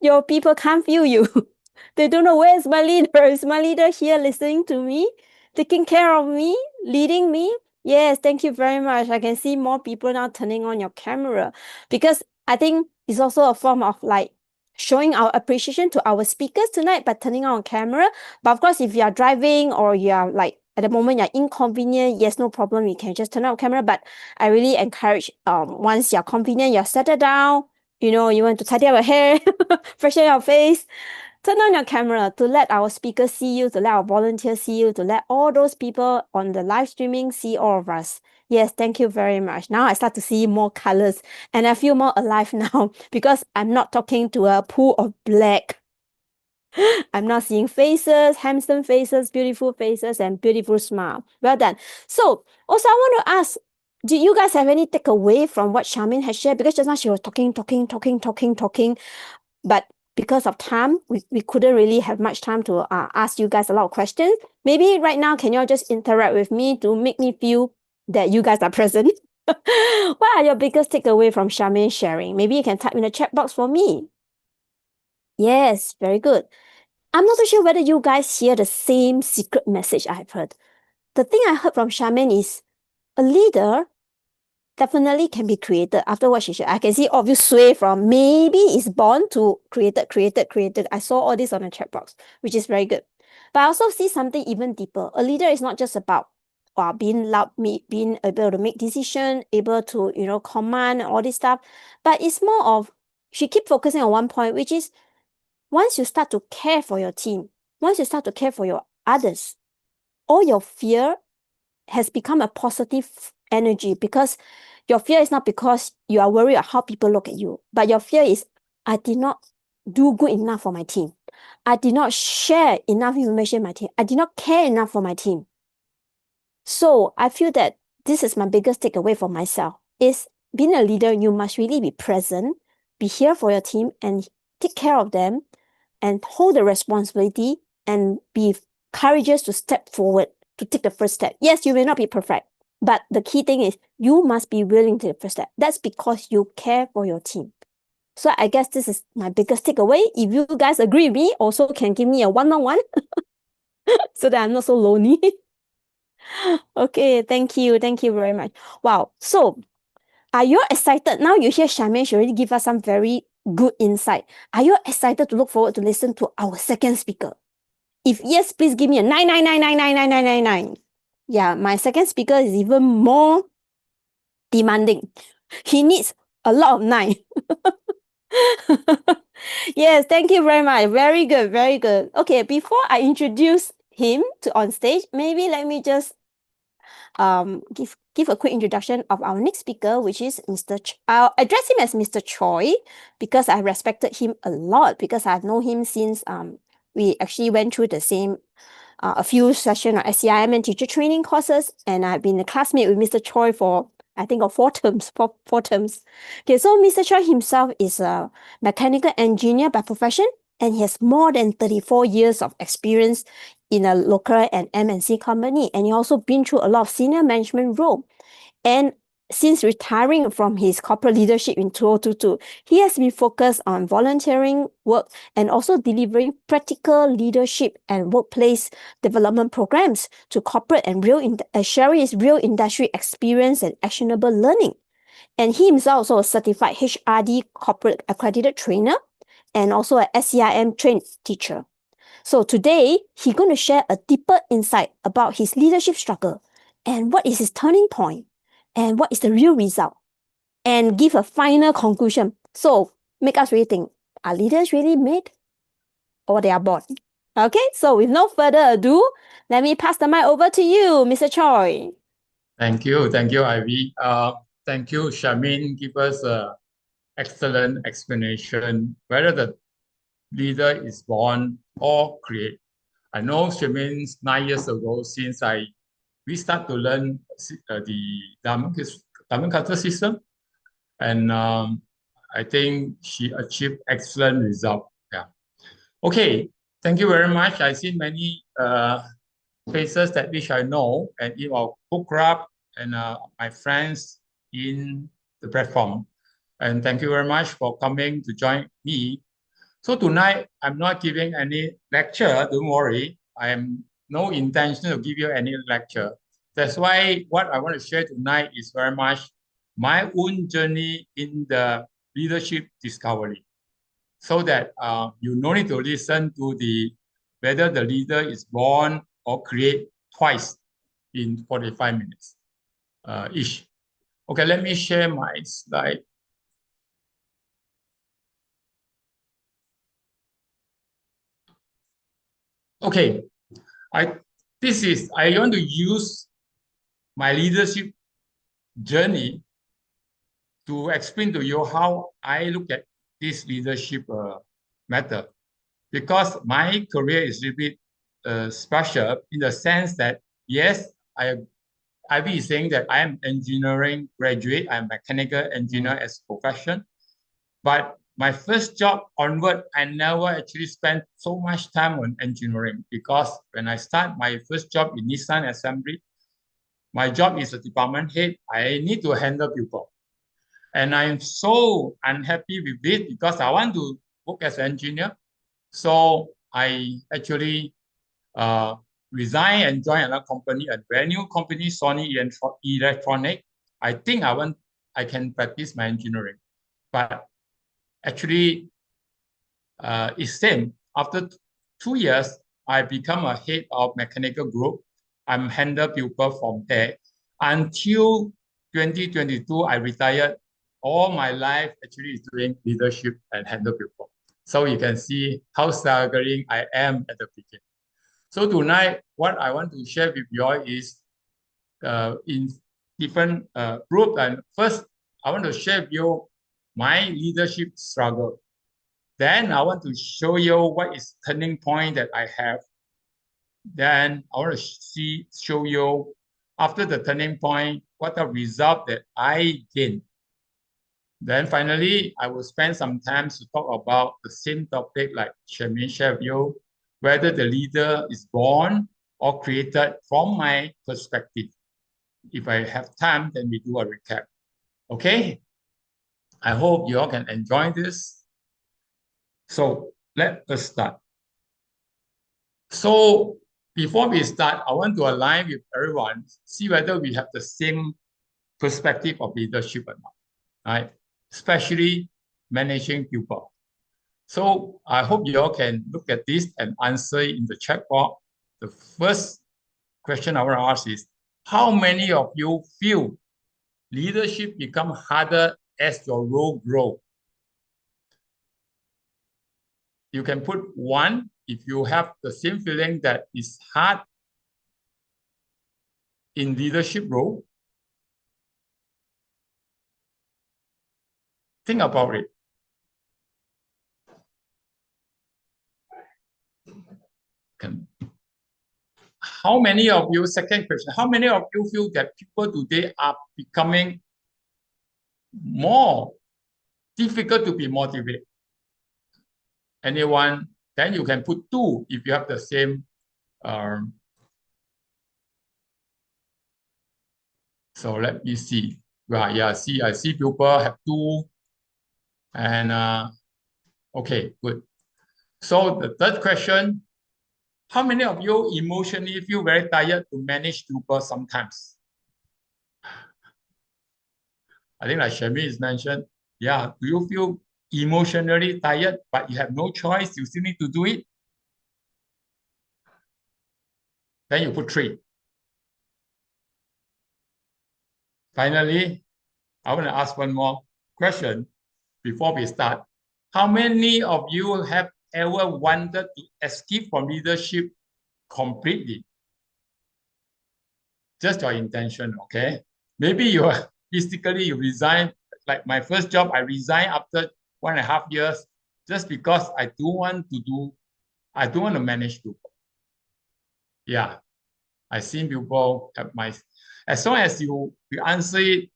your people can't feel you. They don't know, where's my leader? Is my leader here listening to me, taking care of me, leading me? Yes, thank you very much. I can see more people now turning on your camera, because I think it's also a form of like showing our appreciation to our speakers tonight by turning on camera. But of course, if you are driving or you are like at the moment you're inconvenient, yes, no problem, you can just turn on camera. But I really encourage, once you're convenient, you're settled down, you want to tidy up your hair, freshen your face, turn on your camera to let our speakers see you, to let our volunteers see you, to let all those people on the live streaming see all of us. Yes, thank you very much. Now I start to see more colors and I feel more alive now, because I'm not talking to a pool of black. I'm not seeing faces, handsome faces, beautiful faces, and beautiful smile. Well done. So also I want to ask, do you guys have any takeaway from what Charmaine has shared? Because just now she was talking, but because of time, we couldn't really have much time to ask you guys a lot of questions. Maybe right now, can you all just interact with me to make me feel that you guys are present? What are your biggest takeaway from Charmaine sharing? Maybe you can type in the chat box for me. Yes, very good. I'm not so sure whether you guys hear the same secret message I've heard. The thing I heard from Charmaine is a leader definitely can be created. After what she shared, I can see obvious sway from maybe is born to created. I saw all this on the chat box, which is very good. But I also see something even deeper. A leader is not just about being loud, being able to make decision, able to, command all this stuff. But it's more of, she keep focusing on one point, which is once you start to care for your team, once you start to care for your others, all your fear has become a positive energy, because your fear is not because you are worried about how people look at you, but your fear is, I did not do good enough for my team. I did not share enough information with my team. I did not care enough for my team. So I feel that this is my biggest takeaway for myself is being a leader, you must really be present. be here for your team and take care of them and hold the responsibility and be courageous to step forward, to take the first step. Yes, you may not be perfect, but the key thing is you must be willing to take the first step. That's because you care for your team. So I guess this is my biggest takeaway. If you guys agree with me, also can give me a one-on-one so that I'm not so lonely. Okay, thank you. Thank you very much. Wow. So are you excited? Now you hear Charmaine, she already give us some very good insight. Are you excited to look forward to listen to our second speaker? If yes, please give me a 999999999. Yeah, my second speaker is even more demanding. He needs a lot of nine. Yes, thank you very much. Very good, very good. Okay, before I introduce him to on stage, maybe let me just give a quick introduction of our next speaker, which is Mr. I'll address him as Mr. Choi because I respected him a lot because I've known him since we actually went through the same a few sessions of SCIM and teacher training courses, and I've been a classmate with Mr. Choi for I think of four terms. Okay, so Mr. Choi himself is a mechanical engineer by profession, and he has more than 34 years of experience in a local and MNC company, and he also been through a lot of senior management role. And since retiring from his corporate leadership in 2022, he has been focused on volunteering work and also delivering practical leadership and workplace development programs to corporate and sharing his real industry experience and actionable learning. And he himself also a certified HRD corporate accredited trainer and also a SCIM trained teacher. So today, he's going to share a deeper insight about his leadership struggle and what is his turning point and what is the real result and give a final conclusion. So make us really think, are leaders really made or they are born? Okay, so with no further ado, let me pass the mic over to you, Mr. Choi. Thank you, Ivy. Thank you, Shamin. Give us an excellent explanation whether the leader is born or created. I know Shamin's 9 years ago since we start to learn the diamond cutter system, and I think she achieved excellent result. Yeah. Okay. Thank you very much. I see many faces that which I know, and in our book club and my friends in the platform. And thank you very much for coming to join me. So tonight, I'm not giving any lecture, don't worry. I am no intention to give you any lecture. That's why what I want to share tonight is very much my own journey in the leadership discovery. So that you no need to listen to whether the leader is born or create twice in 45 minutes each. Okay, let me share my slide. Okay, I want to use my leadership journey to explain to you how I look at this leadership matter. Because my career is a little bit special in the sense that, yes, I be saying that I am engineering graduate, I'm mechanical engineer as profession. But my first job onward, I never actually spent so much time on engineering because when I start my first job in Nissan Assembly, my job is a department head. I need to handle people. And I'm so unhappy with it because I want to work as an engineer. So I actually resign and join another company, a brand new company, Sony Electronic. I think I can practice my engineering. But actually, it's same. After 2 years, I become a head of mechanical group. I'm handle people from there. Until 2022, I retired. All my life actually is doing leadership and handle people. So you can see how struggling I am at the beginning. So tonight, what I want to share with you all is in different groups. And first, I want to share with you my leadership struggle. Then I want to show you what is turning point that I have. Then I want to show you after the turning point, what the result that I gain. Then finally, I will spend some time to talk about the same topic like Shermin shared with you, whether the leader is born or created from my perspective. If I have time, then we do a recap. Okay? I hope you all can enjoy this. So let us start. So before we start, I want to align with everyone, see whether we have the same perspective of leadership or not, right? Especially managing people. So I hope you all can look at this and answer in the chat box. The first question I want to ask is, how many of you feel leadership become harder as your role grows? You can put 1 if you have the same feeling that it's hard in leadership role. Think about it. How many of you, second question, how many of you feel that people today are becoming more difficult to be motivated? Anyone? Then you can put 2 if you have the same. So let me see. Right, yeah, see, I see people have 2. And okay, good. So the third question, how many of you emotionally feel very tired to manage people sometimes? I think like Shami is mentioned, yeah, do you feel emotionally tired, but you have no choice, you still need to do it? Then you put 3. Finally, I want to ask one more question before we start. How many of you have ever wanted to escape from leadership completely? Just your intention, okay? Maybe you are physically you resign. Like my first job, I resigned after 1.5 years just because I don't want to manage people. Yeah, I seen people have as long as you answer it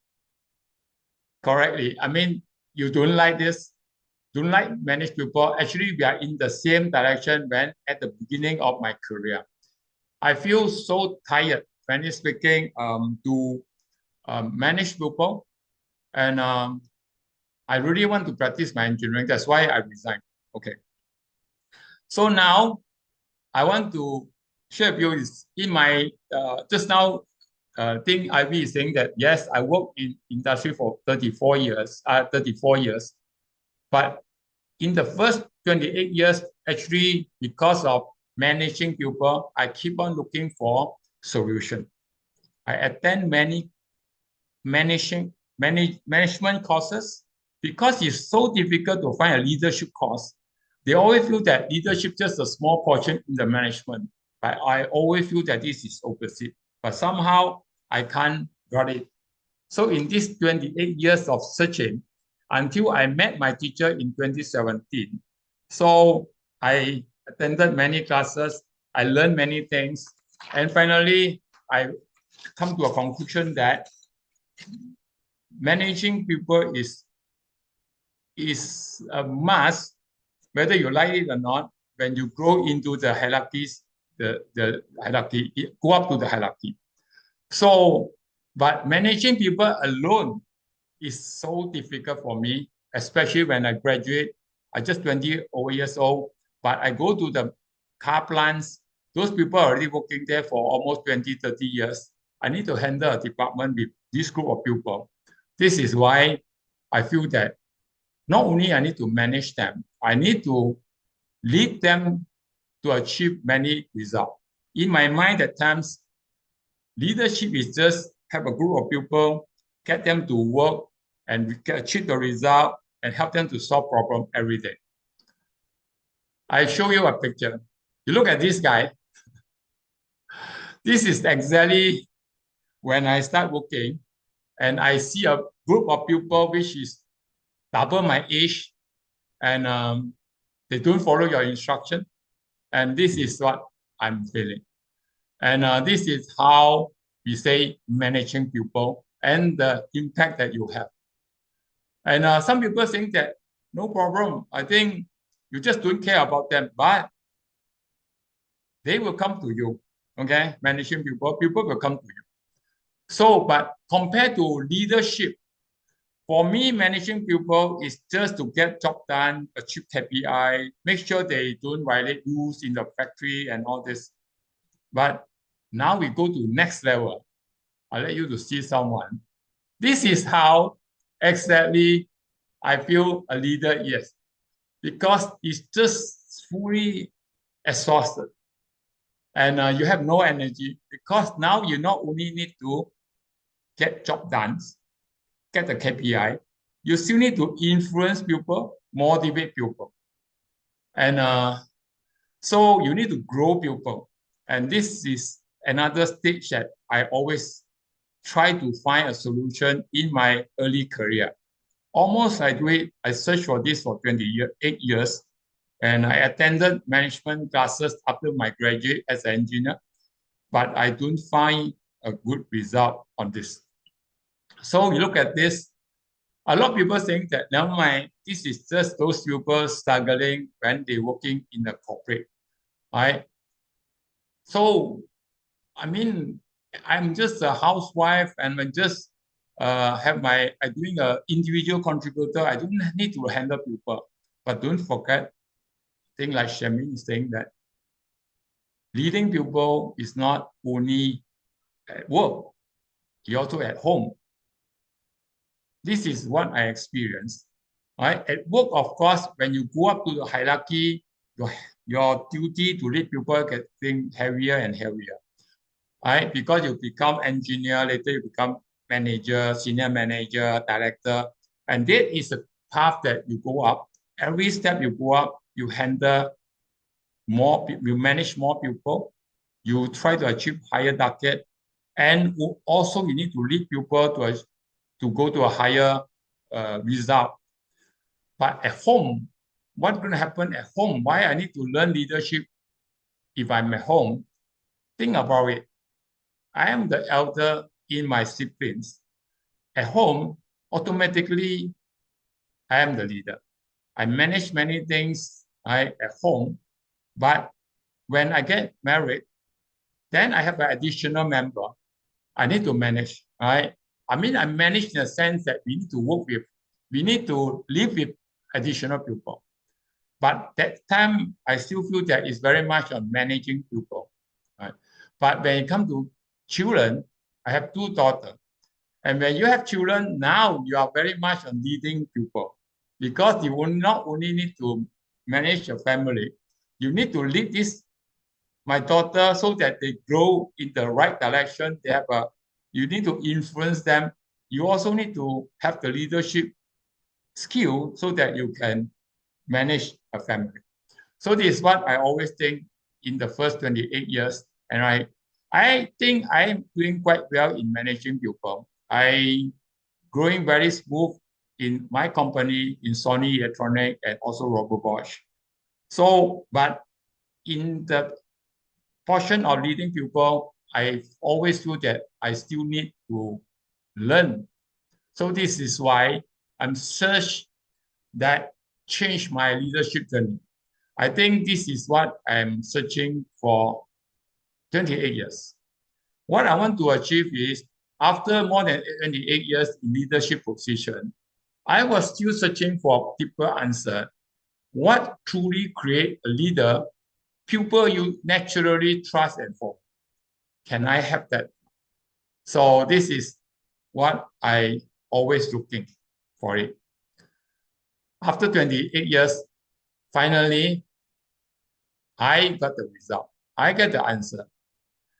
correctly. I mean, you don't like this, don't like manage people. Actually, we are in the same direction when at the beginning of my career. I feel so tired, frankly speaking, to manage people. And I really want to practice my engineering. That's why I resigned. Okay. So now I want to share with you is in my, just now, I think Ivy is saying that, yes, I worked in industry for 34 years, but in the first 28 years, actually, because of managing people, I keep on looking for solution. I attend many management courses because it's so difficult to find a leadership course. They always feel that leadership just a small portion in the management, but I always feel that this is opposite. But somehow I can't got it. So in these 28 years of searching, until I met my teacher in 2017, so I attended many classes, I learned many things, and finally I come to a conclusion that managing people is a must, whether you like it or not. When you grow into the hierarchies, the hierarchy, go up to the hierarchy. So, but managing people alone is so difficult for me, especially when I graduate. I just 20 over years old, but I go to the car plants. Those people are already working there for almost 20, 30 years. I need to handle a department with this group of people. This is why I feel that not only I need to manage them, I need to lead them to achieve many results. In my mind, at times, leadership is just have a group of people, get them to work and achieve the result and help them to solve problems every day. I show you a picture. You look at this guy. This is exactly when I start working and I see a group of people which is double my age and they don't follow your instruction. And this is what I'm feeling. And this is how we say managing people and the impact that you have. And some people think that no problem. I think you just don't care about them, but they will come to you. Okay, managing people will come to you. So, but compared to leadership, for me, managing people is just to get job done, achieve KPI, make sure they don't violate rules in the factory and all this. But now we go to next level. I'll let you to see someone. This is how exactly I feel a leader is, because it's just fully exhausted and you have no energy, because now you not only need to get job done, get the KPI, you still need to influence people, motivate people. And so you need to grow people. And this is another stage that I always try to find a solution in my early career. Almost I do it, I searched for this for 28 years. And I attended management classes after my graduate as an engineer, but I don't find a good result on this. So you look at this, a lot of people think that never mind, this is just those people struggling when they're working in a corporate, right? So, I mean, I'm just a housewife and I just I'm doing an individual contributor. I don't need to handle people. But don't forget, things like Shamin is saying that leading people is not only at work, you also at home. This is what I experienced. Right? At work, of course, when you go up to the hierarchy, your duty to lead people getting heavier and heavier. Right? Because you become engineer, later you become manager, senior manager, director, and that is a path that you go up. Every step you go up, you handle more, you manage more people, you try to achieve higher target, and also you need to lead people to go to a higher result. But at home, what's going to happen at home? Why I need to learn leadership if I'm at home? Think about it. I am the elder in my siblings. At home, automatically, I am the leader. I manage many things at home, but when I get married, then I have an additional member I need to manage, right? I mean, I manage in the sense that we need to work with, we need to live with additional people. But that time, I still feel that it's very much on managing people, right? But when it comes to children, I have two daughters. And when you have children, now you are very much on leading people, because you will not only need to manage your family, you need to lead my daughter so that they grow in the right direction. You need to influence them. You also need to have the leadership skill so that you can manage a family. So this is what I always think in the first 28 years. And I think I'm doing quite well in managing people. I growing very smooth in my company, in Sony Electronic and also Robert Bosch. So, but in the portion of leading people, I always feel that I still need to learn. So this is why I'm search that change my leadership journey. I think this is what I'm searching for 28 years. What I want to achieve is, after more than 28 years in leadership position, I was still searching for deeper answer. What truly create a leader, people you naturally trust and follow? Can I have that? So this is what I always looking for it. After 28 years, finally, I got the result. I get the answer.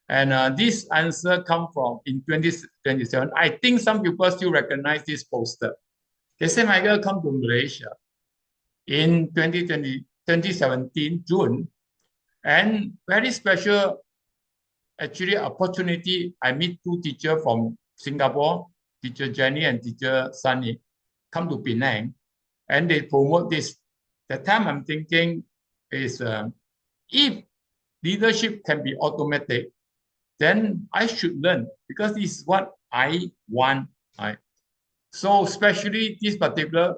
And this answer come from in 2027. I think some people still recognize this poster. They say, Michael, come to Malaysia in 2017, June. And very special, actually, opportunity. I meet two teachers from Singapore, teacher Jenny and teacher Sunny, come to Penang, and they promote this. The time I'm thinking is, if leadership can be automatic, then I should learn, because this is what I want. Right? So especially this particular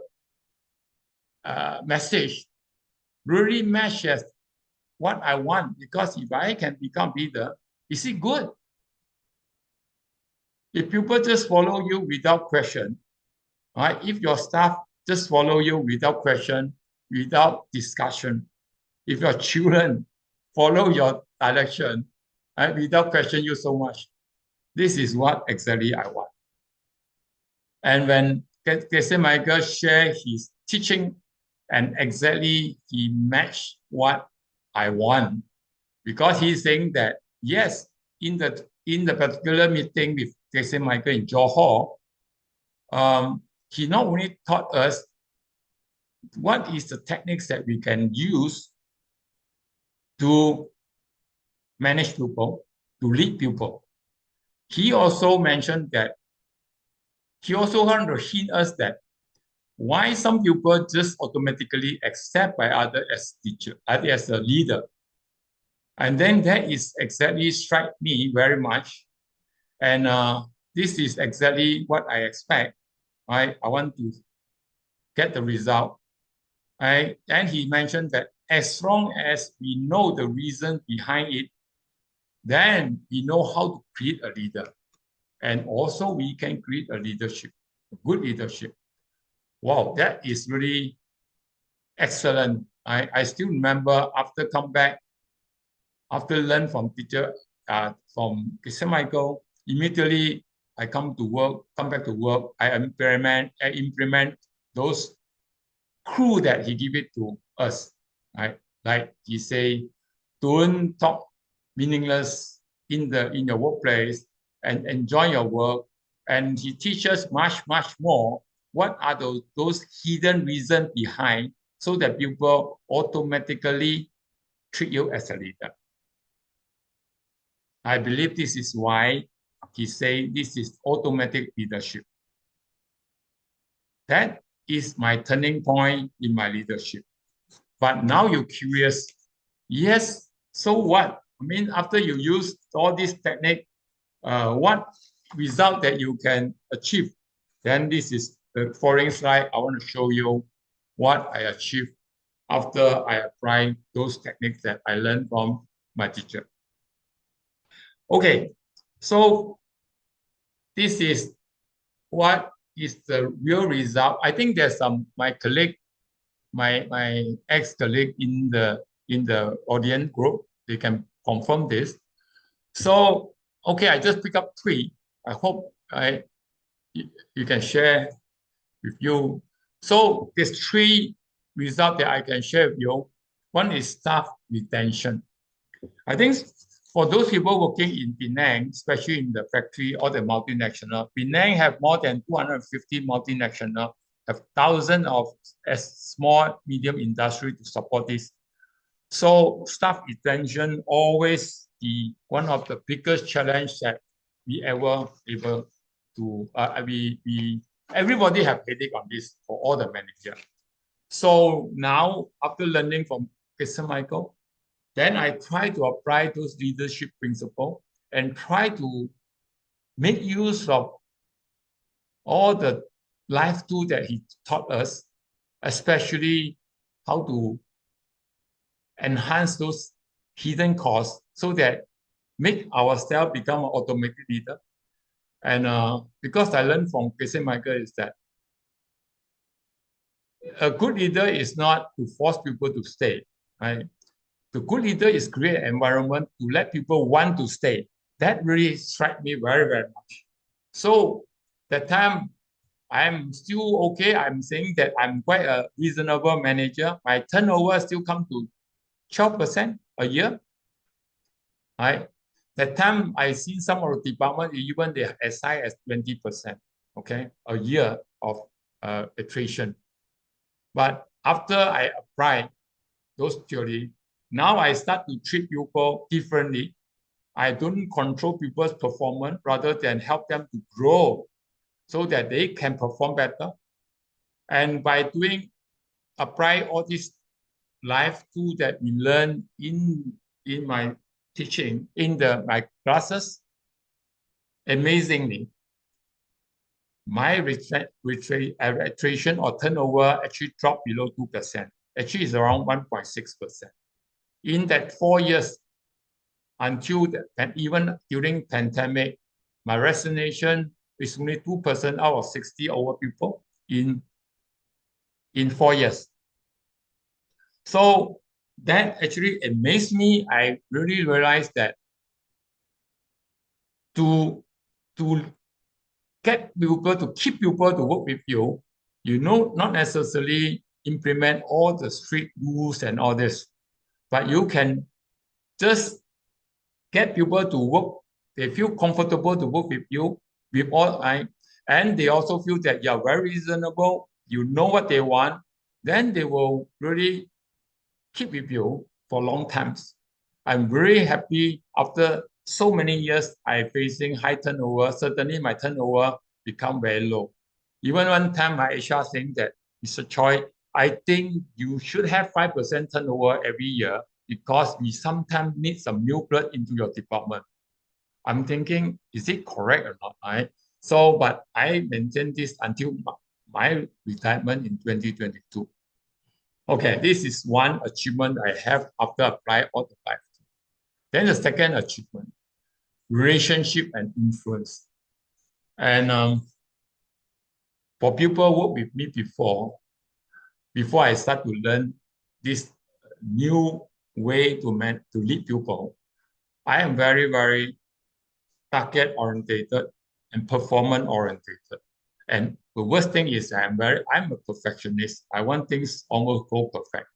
message really matches what I want, because if I can become leader, is it good? If people just follow you without question, right? If your staff just follow you without question, without discussion, if your children follow your direction, right, without question you so much, this is what exactly I want. And when Casey Michael shared his teaching, and exactly he matched what I want, because he's saying that yes, in the particular meeting with Casey Michael in Johor, he not only taught us what is the techniques that we can use to manage people, to lead people. He also mentioned that he also want to hint us that why some people just automatically accept by others as teacher, as a leader. And then that is exactly strike me very much. And this is exactly what I expect. I want to get the result. And he mentioned that as long as we know the reason behind it, then we know how to create a leader. And also we can create a leadership, a good leadership. Wow, that is really excellent. I still remember after come back, after learn from teacher, from St. Michael, immediately I come back to work, I implement those clue that he give it to us, right? Like he say, don't talk meaningless in your workplace and enjoy your work. And he teaches much more. What are those hidden reasons behind, so that people automatically treat you as a leader? I believe this is why he say this is automatic leadership. That is my turning point in my leadership. But now you're curious. Yes, so what? I mean, after you use all this technique, what result that you can achieve? Then this is the following slide. I want to show you what I achieved after I apply those techniques that I learned from my teacher. Okay, so this is what is the real result. I think there's my colleague, my ex-colleague in the audience group, they can confirm this. So, okay, I just pick up 3. I hope you can share with you. So there's 3 results that I can share with you. One is staff retention. I think for those people working in Penang, especially in the factory or the multinational, Penang have more than 250 multinational, have thousands of small, medium industry to support this. So staff retention always the one of the biggest challenge that we ever able to, everybody have headache on this for all the managers. So now after learning from Mr. Michael, then I try to apply those leadership principles and try to make use of all the life tools that he taught us, especially how to enhance those hidden costs so that make ourselves become an automated leader. And because I learned from Casey Michael is that a good leader is not to force people to stay, right? The good leader is create an environment to let people want to stay. That really struck me very much. So that time I'm still okay. I'm saying that I'm quite a reasonable manager. My turnover still come to 12% a year. Right? That time I see some of the department even they as high as 20%, okay, a year of attrition. But after I apply those theory, now I start to treat people differently. I don't control people's performance rather than help them to grow so that they can perform better. And by apply all these life tools that we learn in my teaching, in my classes, amazingly, my attrition or turnover actually dropped below 2%. Actually, it's around 1.6%. In that 4 years, until and even during pandemic, my resignation is only 2% out of 60 over people in 4 years. So that actually amazed me. I really realized that to get people to keep people to work with you, not necessarily implement all the strict rules and all this, but you can just get people to work. They feel comfortable to work with you with all and they also feel that you're very reasonable, you know what they want, then they will really keep with you for long times. I'm very happy after so many years I facing high turnover. Suddenly my turnover become very low. Even one time my HR saying that, Mr. Choi, I think you should have 5% turnover every year because we sometimes need some new blood into your department. I'm thinking, is it correct or not? Right? So, but I maintained this until my retirement in 2022. Okay, this is one achievement I have after applying all the five. Then the second achievement, relationship and influence. And for people who work with me before I start to learn this new way to lead people, I am very, very target orientated and performance orientated. And the worst thing is I'm a perfectionist. I want things almost go perfect.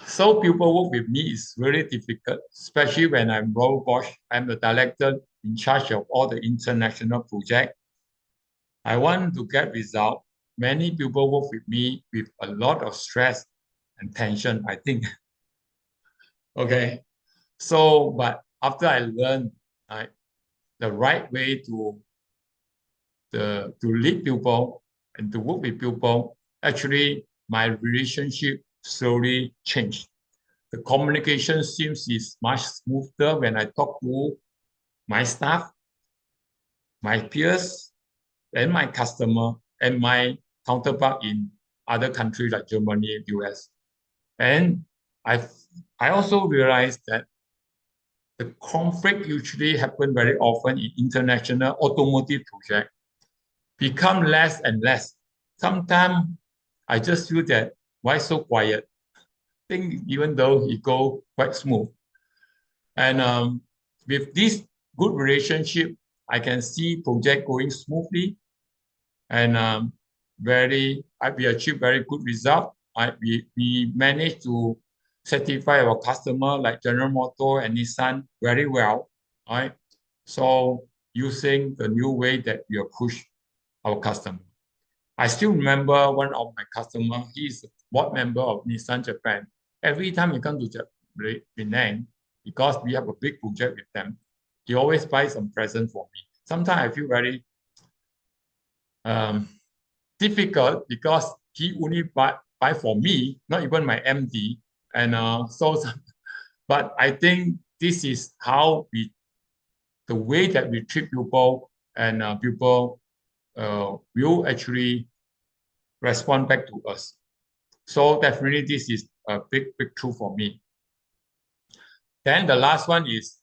So people work with me is very difficult, especially when I'm Robert Bosch. I'm the director in charge of all the international projects. I want to get results. Many people work with me with a lot of stress and tension, I think. Okay. So, but after I learned the right way to lead people and to work with people, actually my relationship slowly changed. The communication seems is much smoother when I talk to my staff, my peers, and my customer, and my counterpart in other countries like Germany and US. And I also realized that the conflict usually happen very often in international automotive projects, become less and less. Sometimes I just feel that why so quiet? Think even though it go quite smooth. And with this good relationship, I can see project going smoothly, and we achieve very good result. We managed to satisfy our customer like General Motors and Nissan very well. Right? So using the new way that we approach our customer. I still remember one of my customers, he's a board member of Nissan Japan. Every time he comes to Penang, because we have a big project with them, he always buys some present for me. Sometimes I feel very difficult because he only buy for me, not even my MD. And but I think this is the way that we treat people, and people will actually respond back to us. So definitely this is a big breakthrough for me. Then the last one is,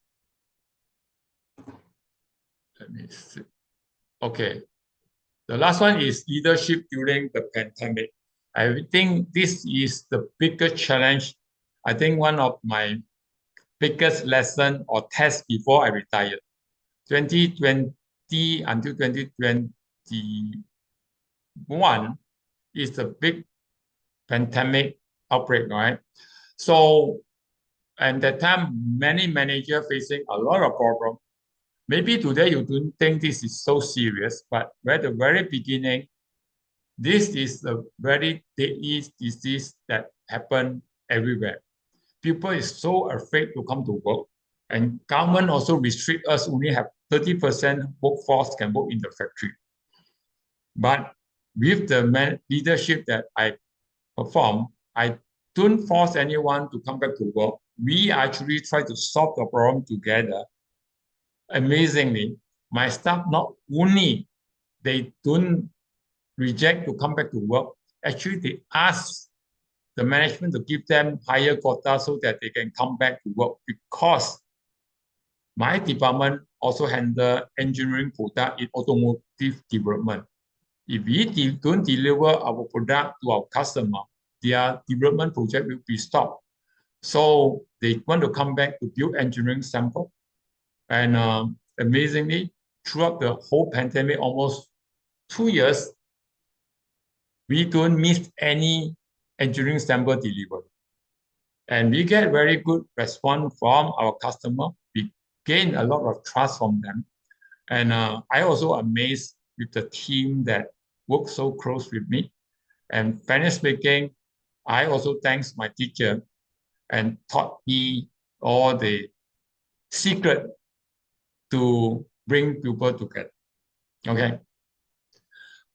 let me see. Okay. The last one is leadership during the pandemic. I think this is the biggest challenge. I think one of my biggest lesson or test before I retired. 2020 until 2021 is a big pandemic outbreak, right? So, and that time, many managers facing a lot of problems. Maybe today you don't think this is so serious, but at the very beginning, this is a very deadly disease that happen everywhere. People is so afraid to come to work, and government also restrict us only have 30% workforce can work in the factory. But with the leadership that I perform, I don't force anyone to come back to work. We actually try to solve the problem together. Amazingly, my staff not only they don't reject to come back to work. Actually, they ask the management to give them higher quota so that they can come back to work, because my department also handle engineering product in automotive development. If we don't deliver our product to our customer, their development project will be stopped. So they want to come back to build engineering sample. And amazingly, throughout the whole pandemic, almost 2 years, we don't miss any engineering sample delivery. And we get very good response from our customer. We gain a lot of trust from them. And I also amazed with the team that works so close with me. And frankly speaking, I also thanks my teacher and taught me all the secret to bring people together. Okay.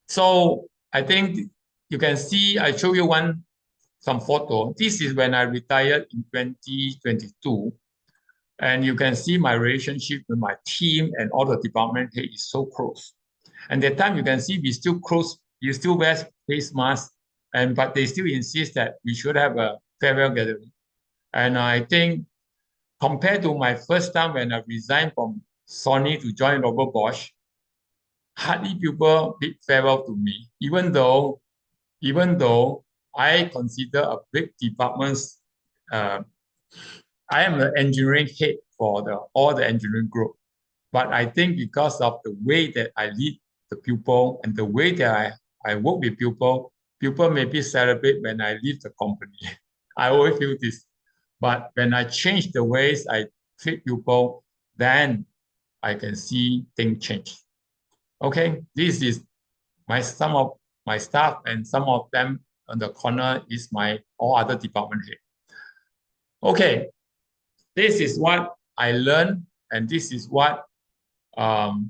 So I think you can see, I show you some photo. This is when I retired in 2022. And you can see my relationship with my team and all the department head is so close. And that time you can see we still close, you still wear face masks, but they still insist that we should have a farewell gathering. And I think compared to my first time when I resigned from Sony to join Robert Bosch, hardly people bid farewell to me, even though I consider a big departments. I am the engineering head for all the engineering group. But I think because of the way that I lead the pupil and the way that I work with pupil maybe celebrate when I leave the company. I always feel this. But when I change the ways I treat pupil, then I can see things change. Okay, this is some of my staff, and some of them on the corner is my all other department head. Okay, this is what I learned, and this is what I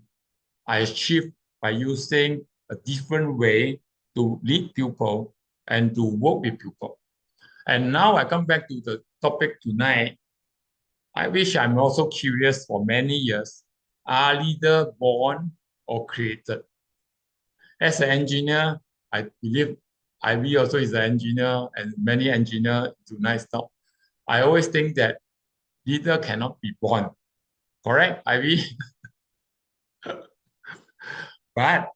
achieved by using a different way to lead people and to work with people. And now I come back to the topic tonight. I wish I'm also curious for many years. Are leaders born or created? As an engineer, I believe Ivy also is an engineer, and many engineers tonight stop. I always think that leader cannot be born. Correct, Ivy? but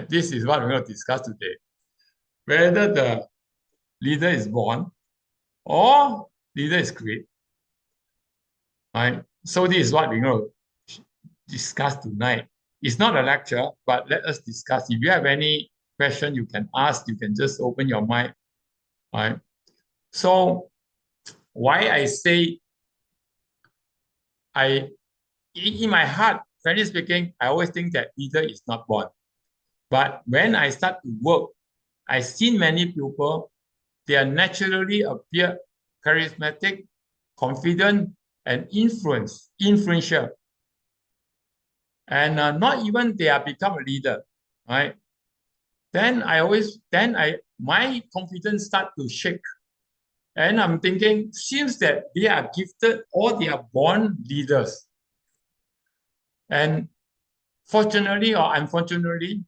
this is what we're going to discuss today. Whether the leader is born or leader is created. Right? So this is what we're going to discuss tonight. It's not a lecture, but let us discuss. If you have any question you can ask, you can just open your mic. Right? So why I say in my heart, frankly speaking, I always think that leader is not born. But when I start to work, I've seen many people, they are naturally appear charismatic, confident, and influential. And not even they are become a leader, right? Then my confidence start to shake. And I'm thinking, seems that they are gifted or they are born leaders. And fortunately or unfortunately,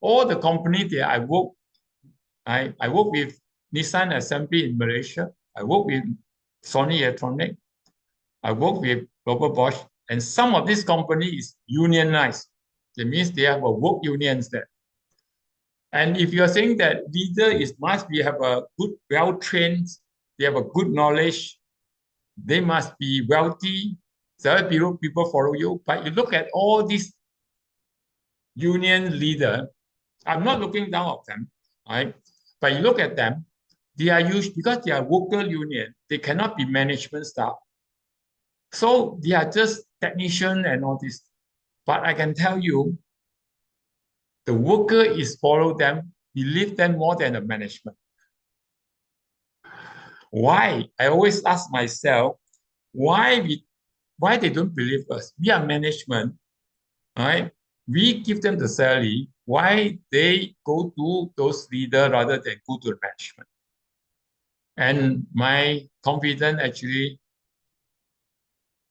all the companies that I work with Nissan Assembly in Malaysia. I work with Sony Electronic. I work with Robert Bosch. And some of these companies is unionized. That means they have a work unions there. And if you're saying that leader must have a good, well-trained, they have a good knowledge, they must be wealthy, so people follow you. But you look at all these union leaders, I'm not looking down on them, right? But you look at them, they are used, because they are worker union, they cannot be management staff. So they are just technician and all this. But I can tell you, the worker is follow them, believe them more than the management. Why? I always ask myself, why they don't believe us? We are management, right? We give them the salary. Why they go to those leaders rather than go to the management? And my confidence actually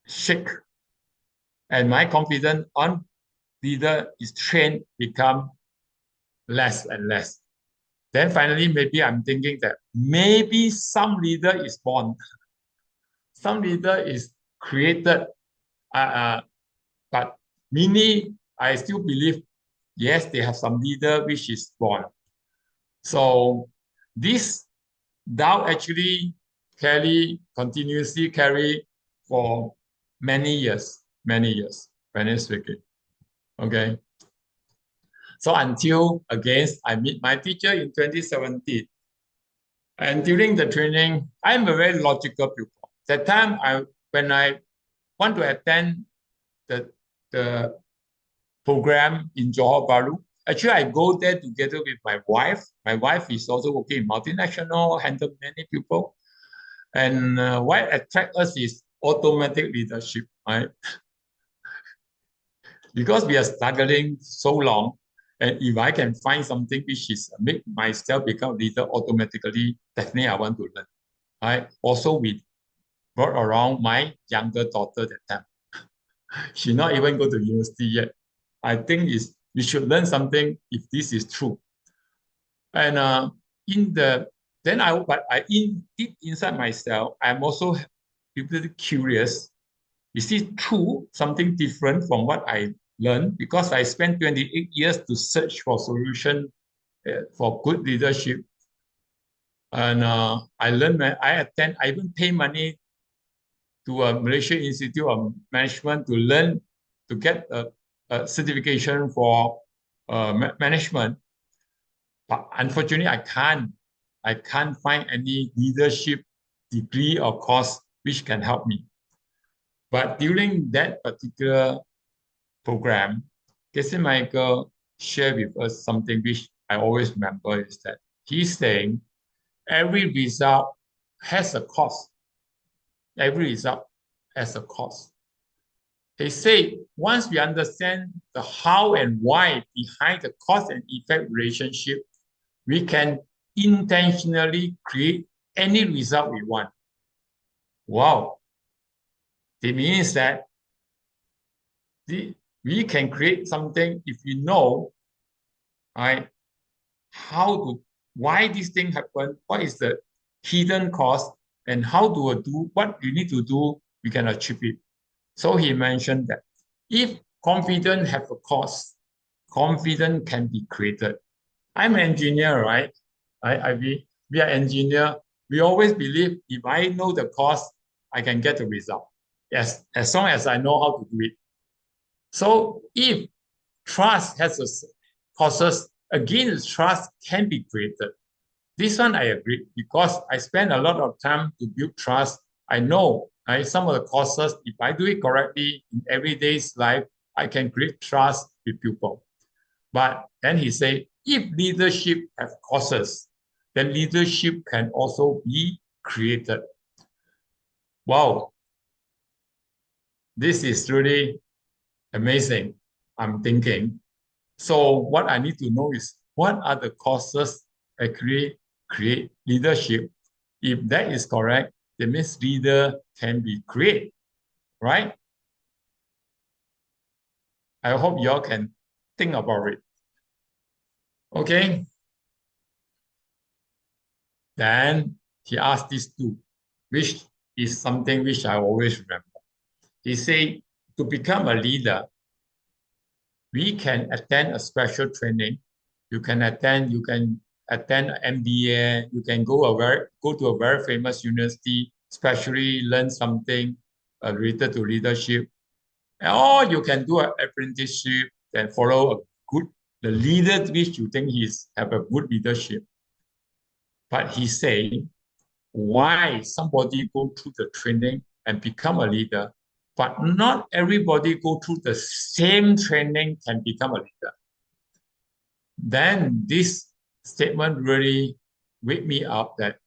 shake. And my confidence on leader is trained become less and less. Then finally, maybe I'm thinking that maybe some leader is born, some leader is created, but many, I still believe, yes, they have some leader which is born. So this doubt actually continuously carry for many years, frankly speaking. Okay. So until again, I meet my teacher in 2017. And during the training, I'm a very logical pupil. That time, when I want to attend the, the program in Johor Bahru, actually, I go there together with my wife. My wife is also working in multinational, handle many people. And what attracts us is automatic leadership, right? Because we are struggling so long, and if I can find something which is make myself become leader automatically, definitely I want to learn. I also we brought around my younger daughter that time. She not even go to university yet. I think is we should learn something if this is true. And in the then I but I in deep inside myself, I'm also really curious. Is it true, something different from what I learned? Because I spent 28 years to search for solution for good leadership. And I learned, I even pay money to a Malaysian Institute of Management to learn, to get a certification for management. But unfortunately, I can't find any leadership degree or course which can help me. But during that particular program, Casey Michael shared with us something which I always remember is that he's saying every result has a cost. Every result has a cost. They say once we understand the how and why behind the cause and effect relationship, we can intentionally create any result we want. Wow. It means that we can create something if we know, right, how to, why this thing happened, what is the hidden cost, and how do we do what you need to do, we can achieve it. So he mentioned that if confidence have a cost, confidence can be created. I'm an engineer, right? We are engineer. We always believe if I know the cost, I can get the result. Yes, as long as I know how to do it. So if trust has a causes, again, trust can be created. This one I agree because I spend a lot of time to build trust. I know some of the causes, if I do it correctly in everyday's life, I can create trust with people. But then he said, if leadership have causes, then leadership can also be created. Wow, this is really amazing. I'm thinking. So what I need to know is what are the causes that create leadership? If that is correct, that means leader can be created, right? I hope y'all can think about it. Okay. Then he asked these two, which is something which I always remember. He said, to become a leader, we can attend a special training. You can attend an MBA. You can go to a very famous university, especially learn something related to leadership. Or you can do an apprenticeship and follow the leader which you think have a good leadership. But he say, why somebody go through the training and become a leader, but not everybody go through the same training can become a leader. Then this statement really wake me up that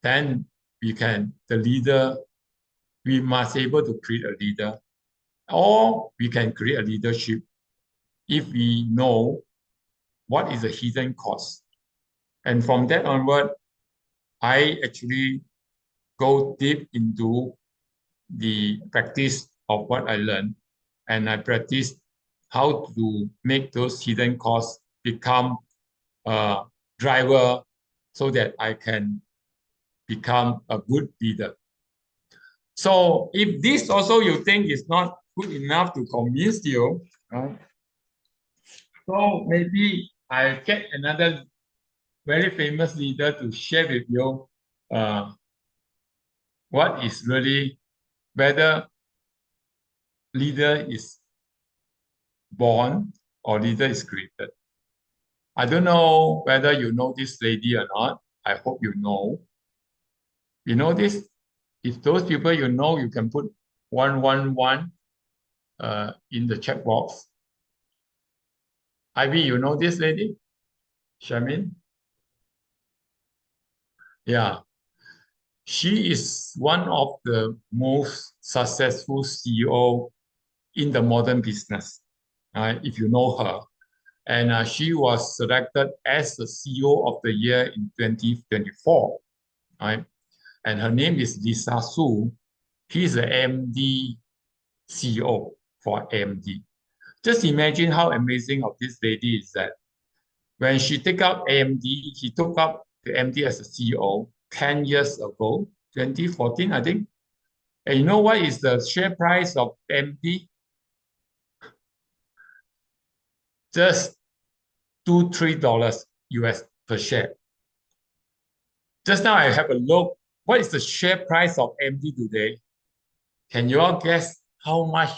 then the leader, we must able to create a leader, or we can create a leadership if we know what is the hidden cost. And from that onward, I actually go deep into the practice of what I learned, and I practiced how to make those hidden costs become a driver so that I can become a good leader. So if this also you think is not good enough to convince you, so maybe I get another very famous leader to share with you what is really whether leader is born or leader is created. I don't know whether you know this lady or not. I hope you know. You know this? If those people you know, you can put 111 in the chat box. Ivy, you know this lady? Shamin? Yeah. She is one of the most successful CEO in the modern business, if you know her. And she was selected as the CEO of the year in 2024. Right? And her name is Lisa Su. She's the AMD CEO for AMD. Just imagine how amazing of this lady is that when she took up AMD, she took up the AMD as a CEO 10 years ago, 2014, I think. And you know what is the share price of AMD? Just $2-3 US per share. Just now I have a look. What is the share price of AMD today? Can you all guess how much?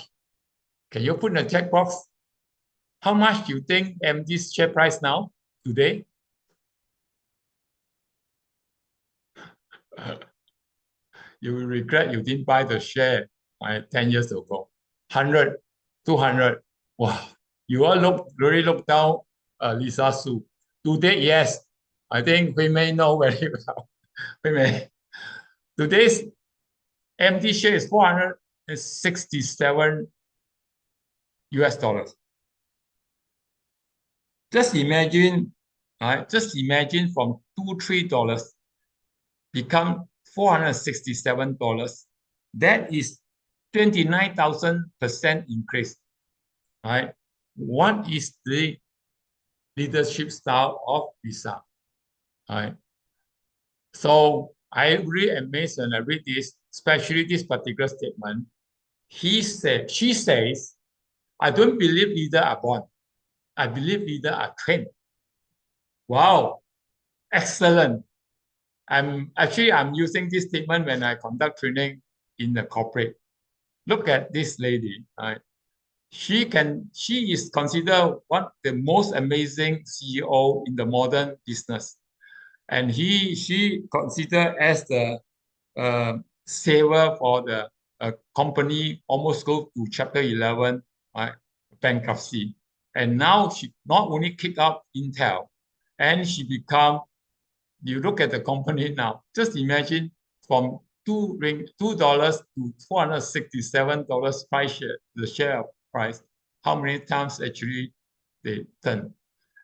Can you put in the chat box? How much do you think AMD's share price now, today? You will regret you didn't buy the share 10 years ago. 100, 200. Wow. You all really look down Lisa Su. Today, yes. I think we may know very well. We may. Today's AMD share is 467 US dollars. Just imagine, just imagine from $2-3 become $467. That is 29,000% increase. Right? What is the leadership style of Lisa? Right? So I really amazed when I read this, especially this particular statement. She says, I don't believe leaders are born. I believe leaders are trained. Wow, excellent. I'm using this statement when I conduct training in the corporate. Look at this lady. Right? She is considered one of the most amazing CEO in the modern business. And she considered as the saver for the company almost go to Chapter 11 bankruptcy. And now she not only kicked out Intel, and she become, you look at the company now, just imagine from $2 to $467 price share, the share price, how many times actually they turn.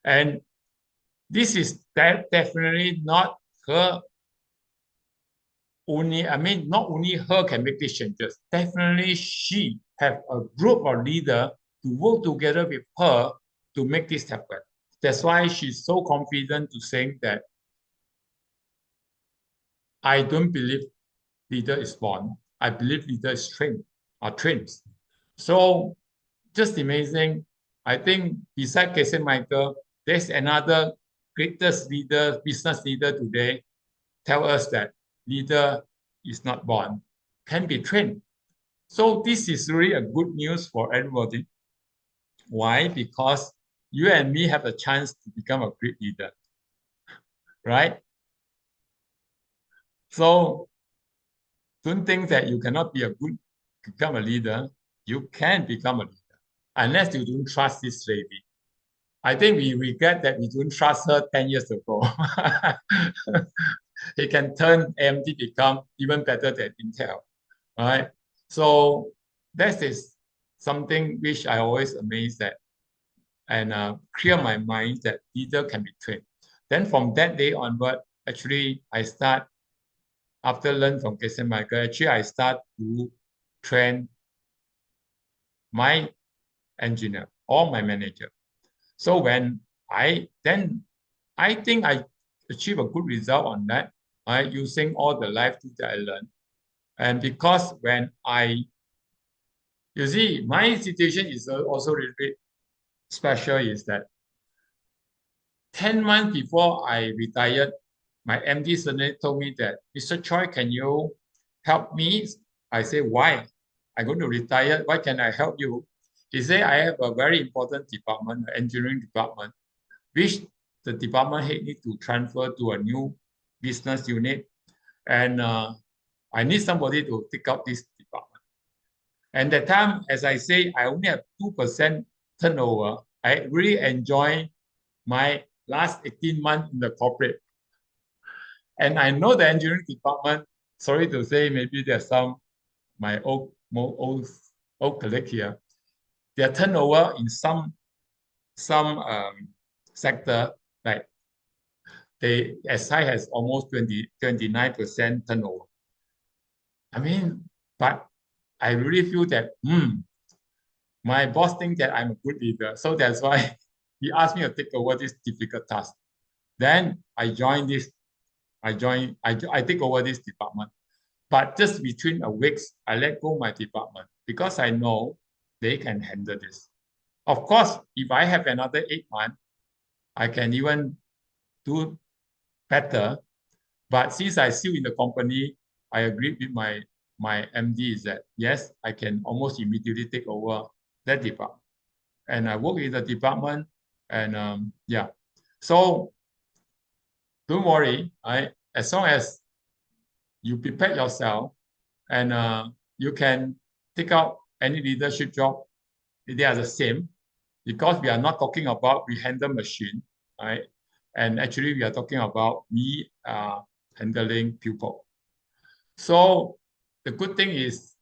And this is definitely not her only, not only her can make these changes. Definitely she have a group of leaders to work together with her to make this happen. That's why she's so confident to saying that I don't believe leader is born. I believe leader is trained, are trained. So just amazing. I think beside Casey Michael, there's another greatest leader, business leader today, tell us that leader is not born, can be trained. So this is really a good news for everybody. Why? Because you and me have a chance to become a great leader, right? So don't think that you cannot become a leader. You can become a leader, unless you don't trust this lady. I think we regret that we don't trust her 10 years ago. It can turn AMD become even better than Intel, right? So that is something which I always amazed at and clear my mind that leader can be trained. Then from that day onward, actually I start, after learn from Casey Michael, actually I start to train my engineer or my manager. So when I think I achieve a good result on that, using all the life tools that I learned. And because you see, my situation is also really special is that 10 months before I retired, my MD suddenly told me that, Mr. Choi, can you help me? I say, why? I'm going to retire. Why can I help you? He said, I have a very important department, the engineering department, which the department head need to transfer to a new business unit. And I need somebody to take up this department. And that time, as I say, I only have 2% turnover. I really enjoy my last 18 months in the corporate. And I know the engineering department, sorry to say, maybe there's my old colleague here, their turnover in some sector, like they as high as almost 29% turnover. I mean, but I really feel that my boss thinks that I'm a good leader. So that's why he asked me to take over this difficult task. Then I joined this, I take over this department. But just between a weeks, I let go my department because I know they can handle this. Of course, if I have another 8 months, I can even do better. But since I still in the company, I agreed with my MD is that yes, I can almost immediately take over that department. And I work in the department, and yeah. So don't worry, as long as you prepare yourself and you can take out any leadership job, they are the same because we are not talking about we handle machine, right? And actually we are talking about we are handling people. So the good thing is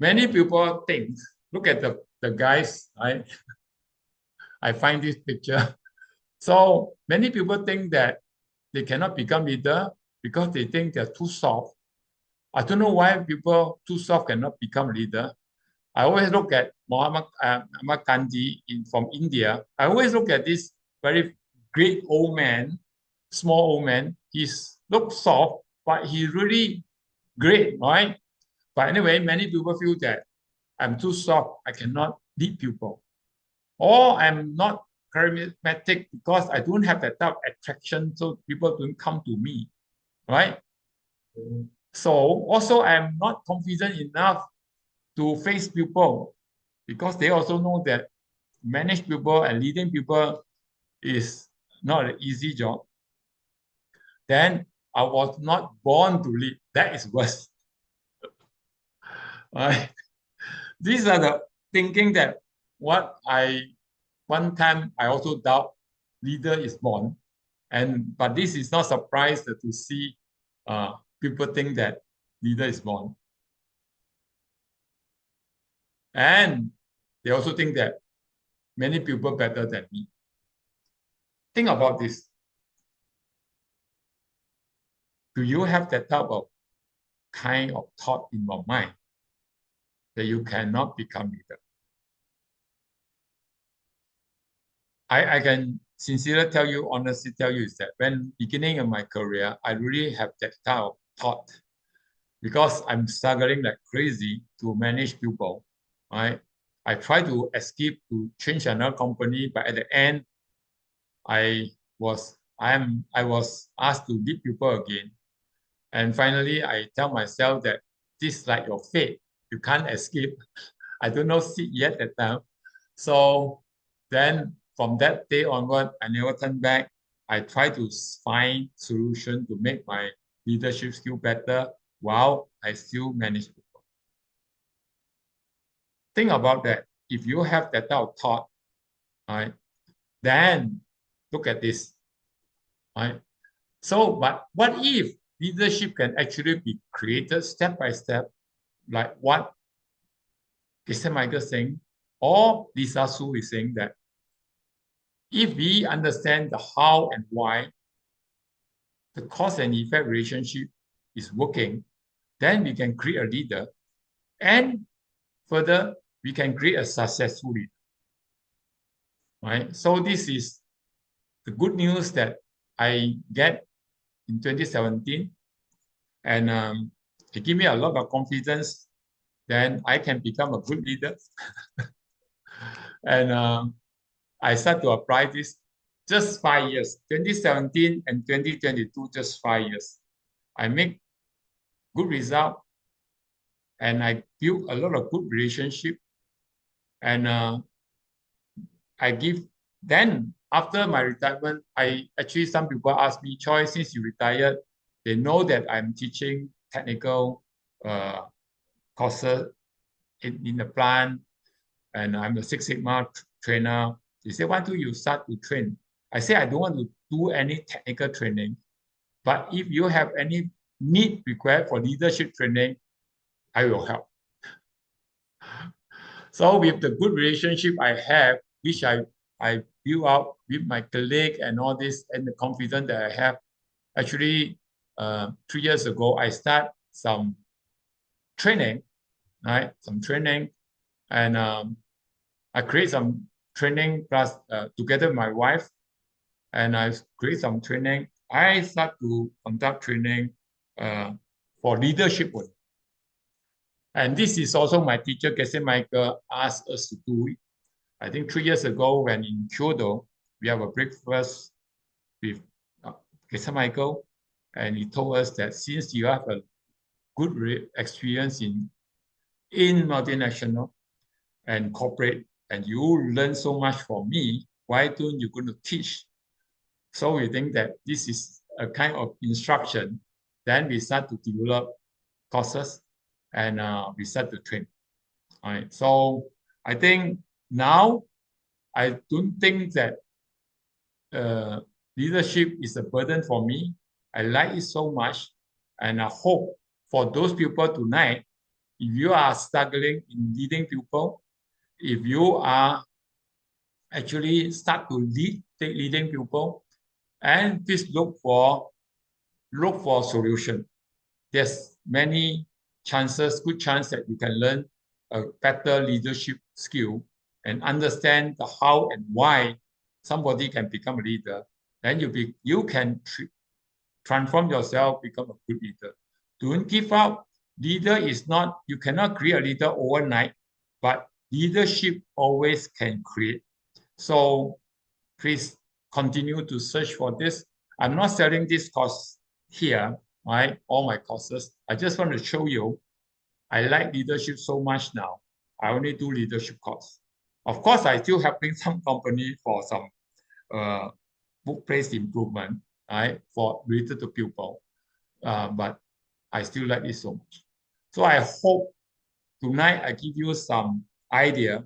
many people think, look at the guys, right? I find this picture. So many people think that they cannot become leader because they think they're too soft. I don't know why people too soft cannot become leader. I always look at Mahatma Gandhi from India. I always look at this very great old man, small old man. He looks soft, but he's really great, right? But anyway, many people feel that I'm too soft. I cannot lead people. Or I'm not charismatic because I don't have that type of attraction, so people don't come to me, right? So also I'm not confident enough to face people because they also know that manage people and leading people is not an easy job. Then I was not born to lead. That is worse. Right? These are the thinking that one time I also doubt leader is born. But this is not surprise to see people think that leader is born. And they also think that many people better than me. Think about this. Do you have that type of kind of thought in your mind that you cannot become leader? I can sincerely tell you, honestly tell you is that when beginning of my career, I really have that type of thought because I'm struggling like crazy to manage people, right? I try to escape to change another company, but at the end, I was asked to lead people again. And finally, I tell myself that this is like your fate. You can't escape. I don't know it yet at that time. So then from that day onward, I never turn back. I try to find solution to make my leadership skill better while I still manage people. Think about that. If you have that type of thought, right, then look at this, right? So, but what if leadership can actually be created step by step, like what Christian Michael is saying, or Lisa Su is saying that if we understand the how and why the cause and effect relationship is working, then we can create a leader. And further, we can create a successful leader. Right? So this is the good news that I get in 2017. And it gave me a lot of confidence. Then I can become a good leader. And I start to apply this just 5 years, 2017 and 2022, just 5 years. I make good result, and I build a lot of good relationship. And I give, then after my retirement, some people ask me, Choi, since you retired, they know that I'm teaching technical courses in the plant, and I'm a Six Sigma trainer. They say, why do you start to train? I say, I don't want to do any technical training, but if you have any need required for leadership training, I will help. So with the good relationship I have, which I build up with my colleague and all this, and the confidence that I have, actually 3 years ago, I start some training, right? Some training, and I create some training plus together with my wife, and I create some training. I start to conduct training for leadership work. And this is also my teacher, Casey Michael, asked us to do it. I think 3 years ago, when in Kyoto, we have a breakfast with Casey Michael, and he told us that since you have a good experience in multinational and corporate, and you learn so much from me, why don't you going to teach? So we think that this is a kind of instruction. Then we start to develop courses, and we start to train. All right. So I think now I don't think that leadership is a burden for me. I like it so much, and I hope for those people tonight, if you are struggling in leading people, if you are actually start to leading people, and please look for solution. There's many chances, good chance that you can learn a better leadership skill and understand the how and why somebody can become a leader. Then you can transform yourself, become a good leader. Don't give up. Leader is not, you cannot create a leader overnight, but leadership always can create. So please continue to search for this. I'm not selling this course here, right? All my courses. I just want to show you, I like leadership so much now. I only do leadership course. Of course, I still helping some company for some workplace improvement, right? For related to people. But I still like it so much. So I hope tonight I give you some idea.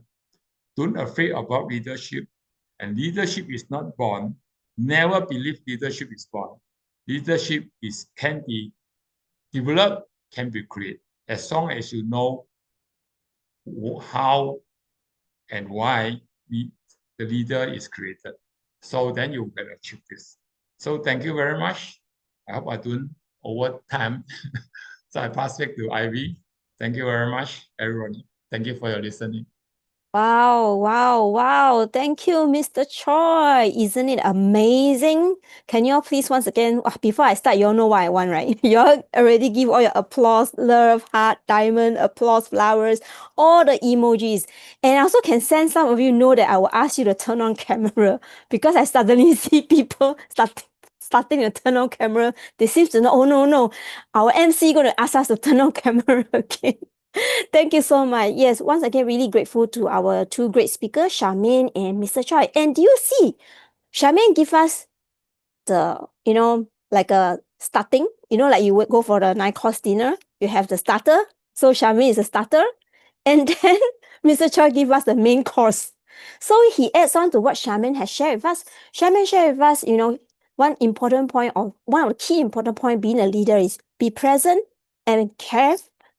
Don't afraid about leadership. And leadership is not born. Never believe leadership is born. Leadership can be developed, can be created, as long as you know how and why the leader is created. So then you can achieve this. So thank you very much. I hope I don't over time. So I pass back to Ivy. Thank you very much, everyone. Thank you for your listening. Wow, wow, wow. Thank you, Mr. Choi. Isn't it amazing? Can you all please once again, before I start, you all know what I want, right? You all already give all your applause, love, heart, diamond, applause, flowers, all the emojis. And I also can sense some of you know that I will ask you to turn on camera because I suddenly see people starting to turn on camera. They seem to know, oh no, our MC going to ask us to turn on camera again. Thank you so much. Yes, once again, really grateful to our two great speakers, Charmaine and Mr. Choi. And do you see, Charmaine give us the, like a starting, like you would go for the 9-course dinner, you have the starter. So Charmaine is a starter. And then Mr. Choi give us the main course. So he adds on to what Charmaine has shared with us. Charmaine shared with us, one of the key important point being a leader is be present and care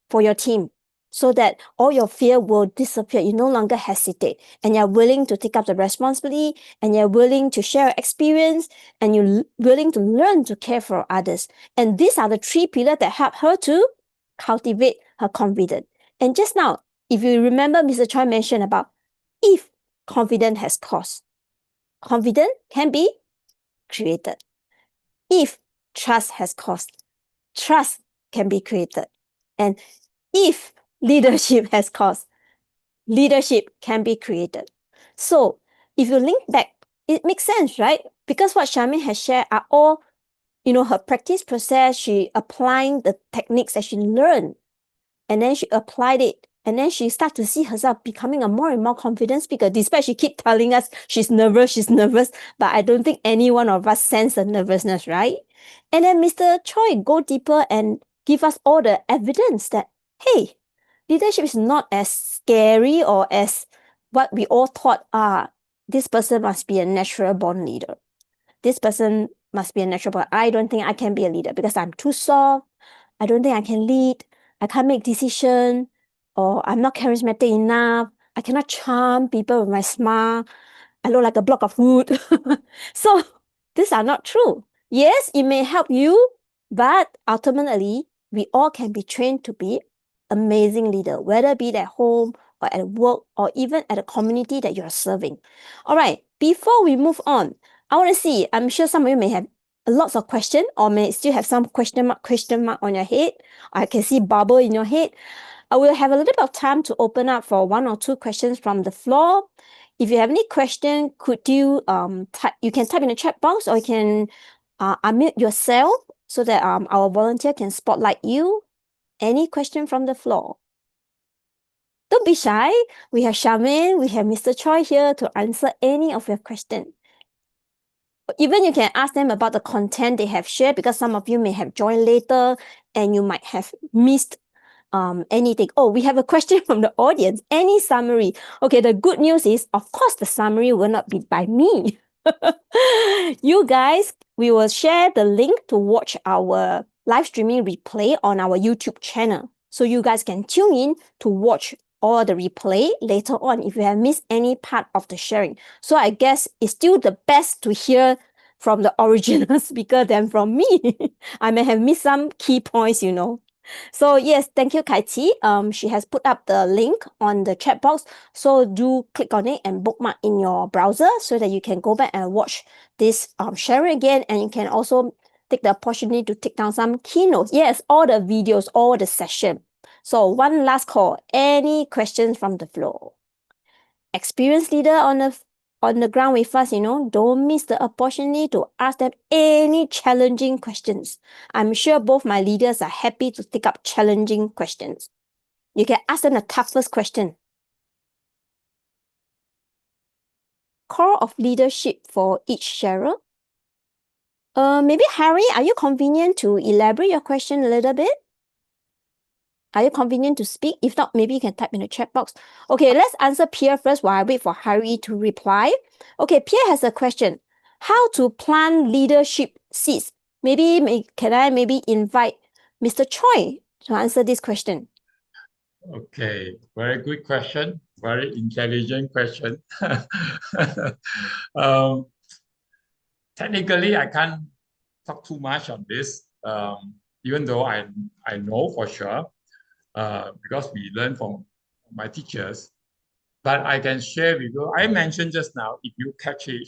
for your team, so that all your fear will disappear. You no longer hesitate, and you're willing to take up the responsibility, and you're willing to share experience, and you're willing to learn to care for others. And these are the 3 pillars that help her to cultivate her confidence. And just now, if you remember, Mr. Choi mentioned about if confidence has cost, confidence can be created. If trust has cost, trust can be created. And if leadership has cost, leadership can be created. So if you link back, it makes sense, right? Because what Charmaine has shared are all, her practice process. She applying the techniques that she learned, and then she applied it. And then she started to see herself becoming a more and more confident speaker, despite she keep telling us she's nervous. But I don't think any one of us sense the nervousness, right? And then Mr. Choi go deeper and give us all the evidence that, hey, leadership is not as scary or as what we all thought, this person must be a natural born leader. This person must be a natural born. I don't think I can be a leader because I'm too soft. I don't think I can lead. I can't make decision, or I'm not charismatic enough. I cannot charm people with my smile. I look like a block of wood. So these are not true. Yes, it may help you, but ultimately, we all can be trained to be amazing leader, whether it be at home or at work or even at a community that you are serving. All right, before we move on, I want to see, I'm sure some of you may have lots of questions or may still have some question mark on your head. I can see bubble in your head. I will have a little bit of time to open up for one or two questions from the floor. If you have any question, could you type? You can type in the chat box, or you can unmute yourself so that our volunteer can spotlight you. Any question from the floor? Don't be shy. We have Charmaine, we have Mr. Choi here to answer any of your questions. Even you can ask them about the content they have shared, because some of you may have joined later and you might have missed anything. Oh, we have a question from the audience. Any summary? Okay, the good news is, of course, the summary will not be by me. You guys, we will share the link to watch our live streaming replay on our YouTube channel. So you guys can tune in to watch all the replay later on if you have missed any part of the sharing. So I guess it's still the best to hear from the original speaker than from me. I may have missed some key points, So yes, thank you, Kaiti. She has put up the link on the chat box. So do click on it and bookmark in your browser so that you can go back and watch this sharing again. And you can also take the opportunity to take down some keynotes. Yes, all the videos, all the session. So one last call. Any questions from the floor? Experienced leader on the ground with us, don't miss the opportunity to ask them any challenging questions. I'm sure both my leaders are happy to take up challenging questions. You can ask them the toughest question. Core of leadership for each sharer. Maybe Harry, are you convenient to elaborate your question a little bit? Are you convenient to speak? If not, maybe you can type in the chat box. Okay, let's answer Pierre first while I wait for Harry to reply. Okay, Pierre has a question. How to plant leadership seeds? Can I invite Mr. Choi to answer this question? Okay, very good question. Very intelligent question. Technically, I can't talk too much on this, even though I know for sure, because we learn from my teachers. But I can share with you. I mentioned just now, if you catch it,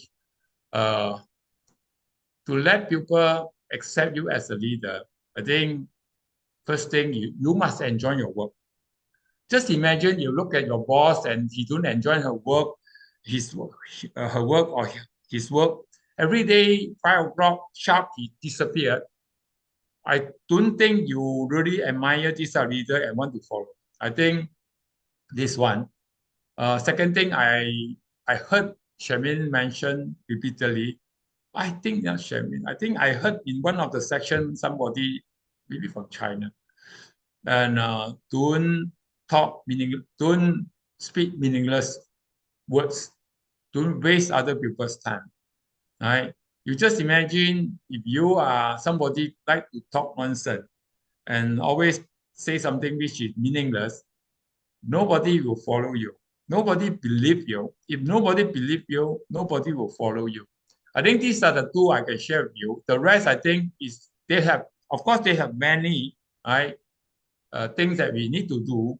to let people accept you as a leader, I think first thing you must enjoy your work. Just imagine you look at your boss and he don't enjoy her work, her work or his work. Every day, 5 o'clock sharp, he disappeared. I don't think you really admire this leader and want to follow. I think this one. Second thing, I heard Charmaine mention repeatedly. I think not Charmaine. I think I heard in one of the sections somebody, maybe from China, and don't speak meaningless words. Don't waste other people's time. Right? You just imagine if you are somebody like to talk nonsense and always say something which is meaningless, nobody will follow you. Nobody believe you. If nobody believe you, nobody will follow you. I think these are the two I can share with you. The rest, I think, is they have, of course, they have many, right, things that we need to do.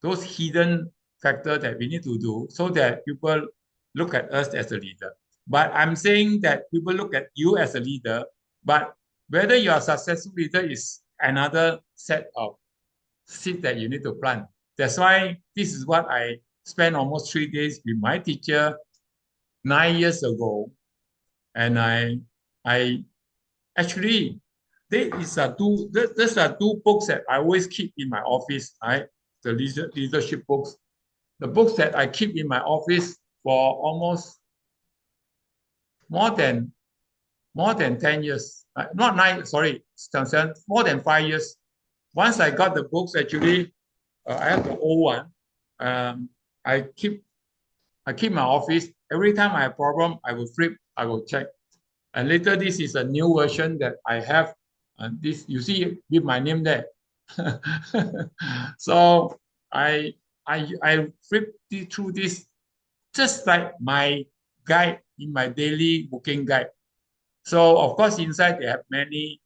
those hidden factors that we need to do so that people look at us as a leader. But I'm saying that people look at you as a leader, but whether you are a successful leader is another set of seed that you need to plant. That's why this is what I spent almost 3 days with my teacher 9 years ago. And I actually, these are two books that I always keep in my office, right? The leadership books. The books that I keep in my office for almost more than 10 years. Not nine, sorry, more than 5 years. Once I got the books, actually, I have the old one. I keep my office. Every time I have a problem, I will flip, I will check. And later, this is a new version that I have. And this, you see, with my name there. So I flip through this just like my guide in my daily booking guide. So of course, inside they have many,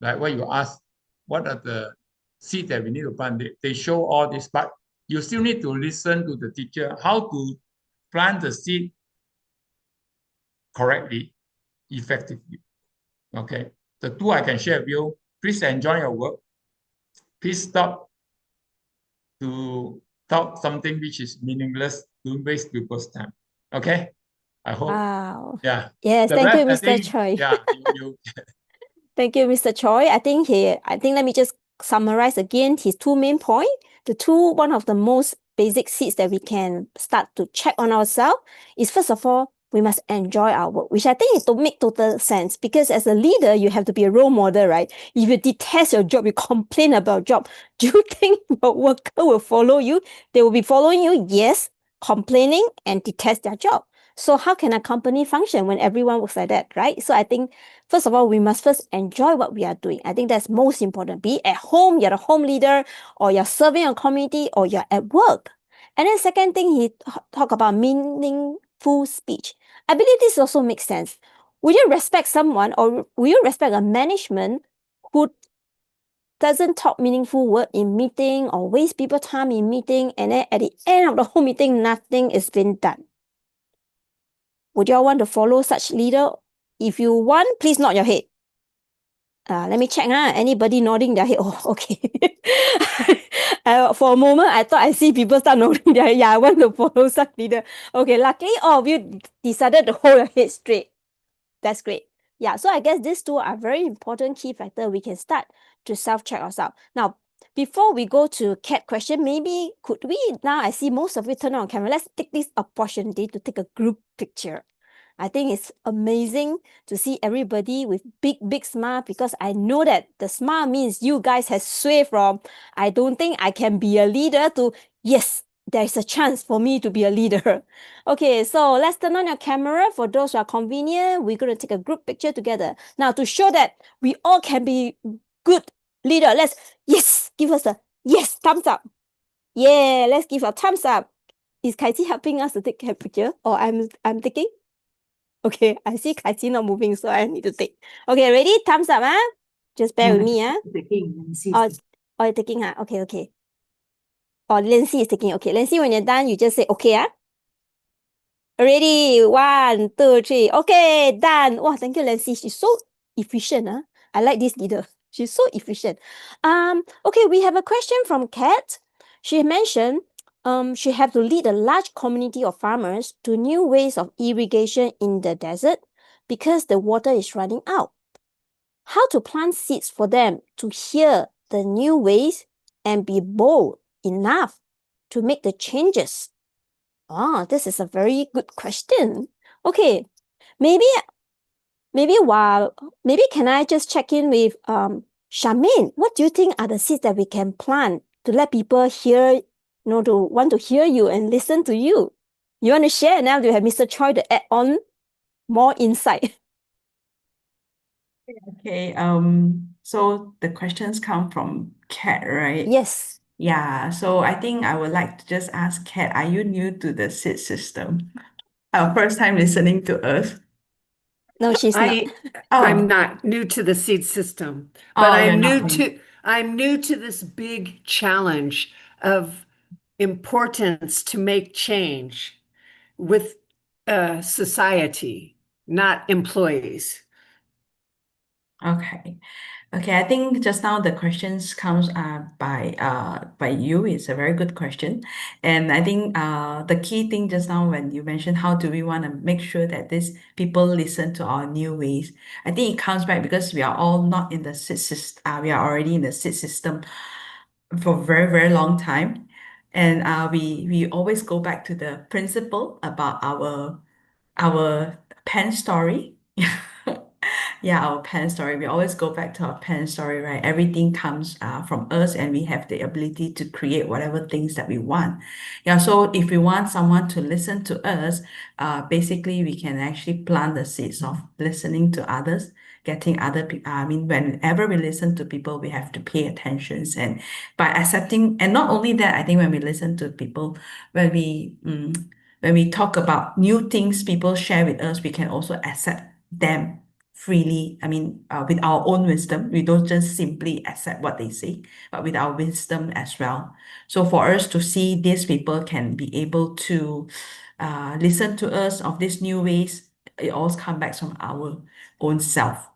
like what you asked, what are the seeds that we need to plant? They show all this, but you still need to listen to the teacher how to plant the seed correctly, effectively. Okay. The two I can share with you. Please enjoy your work. Please stop to talk something which is meaningless. Don't waste people's time. Okay. I hope. Wow. Yeah. Yes, The thank you, rest, I Mr. think, Choi. yeah, you Thank you, Mr. Choi. I think let me just summarize again his two main points. One of the most basic seeds that we can start to check on ourselves is, first of all, we must enjoy our work, which I think it make total sense, because as a leader, you have to be a role model, right? If you detest your job, you complain about job, do you think your worker will follow you? They will be following you, yes, complaining and detest their job. So how can a company function when everyone works like that, right? So I think, first of all, we must first enjoy what we are doing. I think that's most important. Be it at home, you're a home leader, or you're serving a community, or you're at work. And then second thing, he talk about meaningful speech. I believe this also makes sense. Will you respect someone, or will you respect a management who doesn't talk meaningful word in meeting or waste people time in meeting, and then at the end of the whole meeting, nothing is being done? Would you all want to follow such leader? If you want, please nod your head. Let me check. Anybody nodding their head? Oh, okay. For a moment, I thought I see people start nodding their head. Yeah, I want to follow such leader. Okay, luckily all of you decided to hold your head straight. That's great. Yeah, so I guess these two are very important key factor we can start to self-check ourselves. Now, before we go to Cat question, maybe could we, now I see most of you turn on camera, let's take this opportunity to take a group picture. I think it's amazing to see everybody with big smile, because I know that the smile means you guys have swayed from, I don't think I can be a leader, to, yes, there's a chance for me to be a leader. Okay, so let's turn on your camera. For those who are convenient, we're going to take a group picture together. Now, to show that we all can be good leader, let's, yes, give us a, yes, thumbs up. Yeah, let's give a thumbs up. Is Kaiti helping us to take a picture? Or I'm taking? Okay, I see Kaiti not moving, so I need to take. Okay, ready? Thumbs up, Just bear with me, Taking. Oh, you're taking, Okay. Oh, Lindsay is taking. Okay, Lindsay, when you're done, you just say, okay, Ready? 1, 2, 3. Okay, done. Wow, thank you, Lindsay. She's so efficient, I like this leader. She's so efficient. Okay, we have a question from Kat. She mentioned she have to lead a large community of farmers to new ways of irrigation in the desert because the water is running out. How to plant seeds for them to hear the new ways and be bold enough to make the changes? This is a very good question. Okay, maybe can I just check in with Charmaine? What do you think are the seeds that we can plant to let people hear, to want to hear you and listen to you? You want to share? Now do you have Mr. Choi to add on more insight? Okay, so the questions come from Kat, right? Yes. Yeah, so I think I would like to just ask Kat, are you new to the SID system? First time listening to us. No, she's not. I'm not new to the seed system, but Oh, you're I'm not new to this big challenge of importance to make change with society, not employees. Okay. Okay, I think just now the questions comes by you. It's a very good question. And I think the key thing just now when you mentioned how do we want to make sure that these people listen to our new ways, I think it comes back because we are all not in the SIT system, we are already in the SIT system for a very, very long time. And we always go back to the principle about our pen story. Yeah, our pen story. We always go back to our pen story, right? Everything comes from us, and we have the ability to create whatever things that we want. Yeah, so if we want someone to listen to us, basically we can actually plant the seeds of listening to others, getting other people. I mean, whenever we listen to people, we have to pay attention, and by accepting, and not only that, I think when we listen to people, when we talk about new things people share with us, we can also accept them freely. I mean, with our own wisdom, we don't just simply accept what they say, but with our wisdom as well. So for us to see these people can be able to listen to us of these new ways, it all comes back from our own self.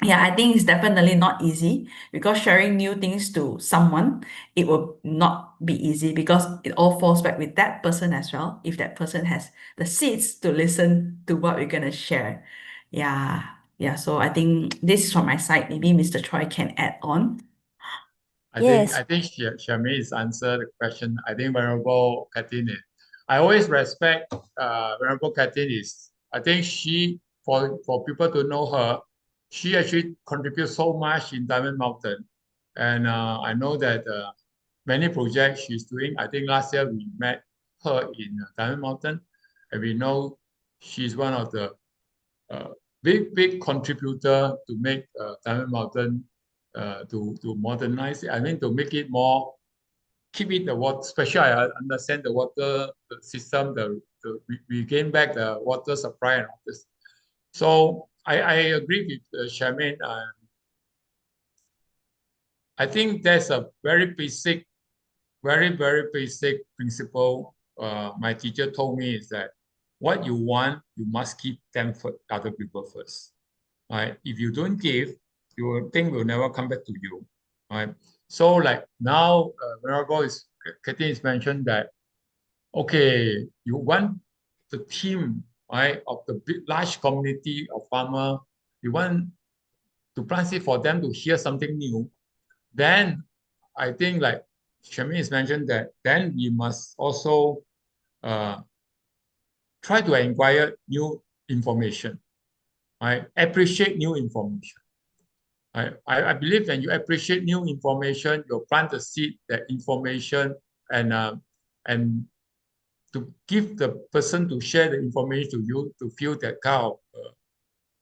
Yeah, I think it's definitely not easy because sharing new things to someone, it will not be easy because it all falls back with that person as well. If that person has the seeds to listen to what we're gonna share. Yeah, yeah. So I think this is from my side. Maybe Mr. Choi can add on. I Yes. think Shamini has answered the question. I think Venerable Kathleen, I always respect Venerable Kathleen. I think she, for people to know her, she actually contributes so much in Diamond Mountain. And I know that many projects she's doing. I think last year we met her in Diamond Mountain, and we know she's one of the big contributor to make Diamond Mountain to modernize it. I mean, to make it more, keep it the water. Especially, I understand the water system. We gain back the water supply and all this. So I agree with Charmaine. I think there's a very basic, very basic principle. My teacher told me is that what you want, you must keep them for other people first. Right? If you don't give, your thing will never come back to you. Right? So like now, Venerable Katie is mentioned that, okay, you want the team, right, of the large community of farmer, you want to plant it for them to hear something new. Then I think like Shamin has mentioned that then we must also try to inquire new information. I appreciate new information. I believe when you appreciate new information, you plant the seed, that information, and to give the person to share the information to you to feel that kind of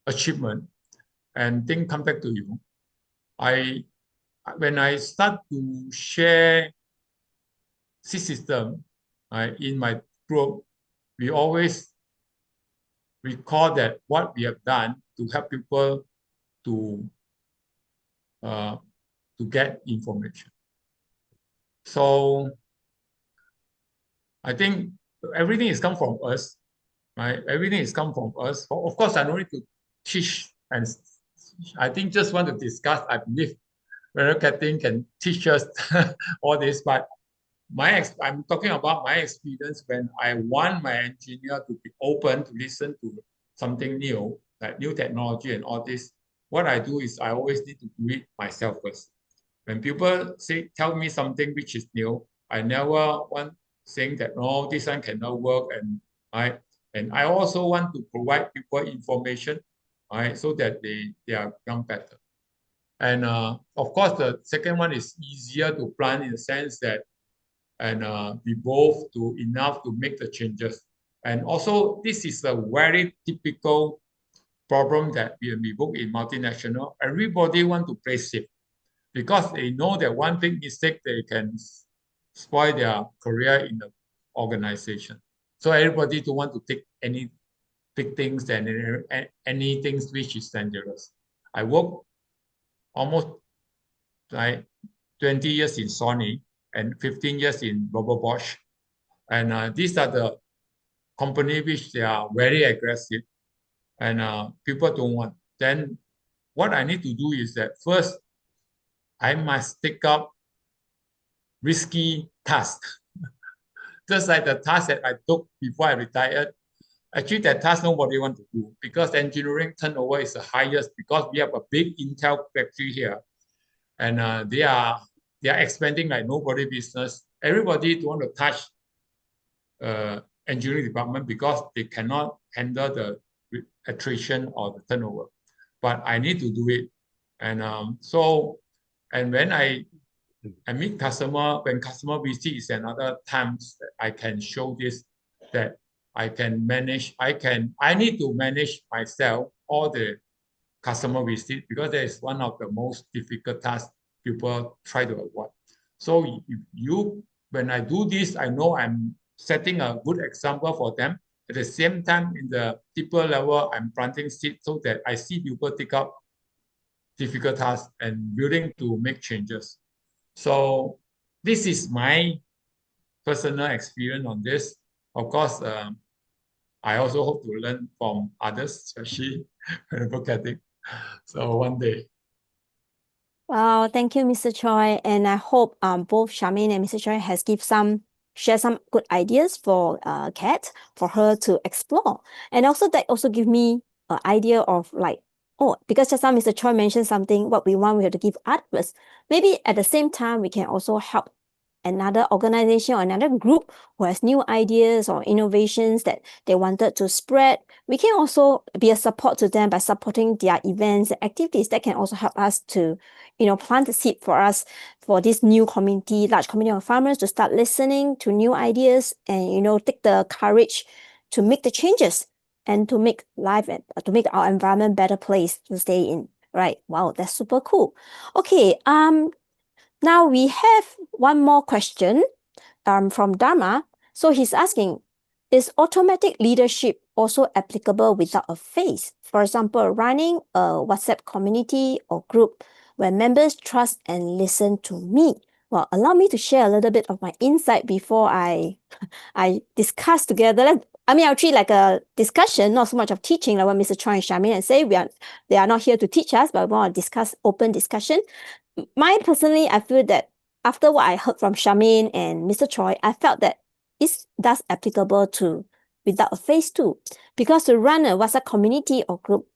achievement, and things come back to you. When I start to share seed system in my group, we always recall that what we have done to help people to get information. So I think everything is come from us, right? Everything is come from us. Of course, I don't need to teach, and I think just want to discuss. I believe whether Kathleen can teach us all this, but I'm talking about my experience when I want my engineer to be open to listen to something new, like new technology and all this. What I do is I always need to do it myself first. When people tell me something which is new, I never want saying that no, this one cannot work, and I also want to provide people information, right, so that they are become better. And of course, the second one is easier to plan in the sense that and we both do enough to make the changes. And also, this is a very typical problem that we work in multinational. Everybody want to play safe because they know that one big mistake they can spoil their career in the organization. So everybody don't want to take any big things and any things which is dangerous. I work almost like 20 years in Sony, and 15 years in Robert Bosch. And these are the company which they are very aggressive, and people don't want. Then what I need to do is that first, I must take up risky tasks. Just like the task that I took before I retired. Actually, that task nobody want to do because engineering turnover is the highest because we have a big Intel factory here, and they are expanding like nobody business. Everybody don't want to touch engineering department because they cannot handle the attrition or the turnover. But I need to do it, and when I meet customer, when customer visit is another times that I can show this, that I can manage, I need to manage myself all the customer visit because that is one of the most difficult tasks people try to avoid. So when I do this, I know I'm setting a good example for them. At the same time, in the deeper level, I'm planting seeds so that I see people take up difficult tasks and willing to make changes. So this is my personal experience on this. Of course, I also hope to learn from others, especially when I look at it. So one day. Wow, thank you, Mr. Choi. And I hope both Charmaine and Mr. Choi has share some good ideas for Kat for her to explore. And also that also give me an idea of like, oh, because just now Mr. Choi mentioned something, what we want, we have to give others. Maybe at the same time, we can also help another organization or another group who has new ideas or innovations that they wanted to spread. We can also be a support to them by supporting their events and activities that can also help us to, plant the seed for us for this new community, large community of farmers to start listening to new ideas and, take the courage to make the changes and to make life and to make our environment better place to stay in. Right. Wow, that's super cool. Okay. Now we have one more question from Dharma. So he's asking, is automatic leadership also applicable without a face? For example, running a WhatsApp community or group where members trust and listen to me. Well, allow me to share a little bit of my insight before I discuss together. I'll treat like a discussion, not so much of teaching, like what Mr. Choi and Charmaine and say. They are not here to teach us, but we want to discuss open discussion. Personally, I feel that after what I heard from Charmaine and Mr. Choi, I felt that that's applicable to without a face too. Because to run a WhatsApp community or group,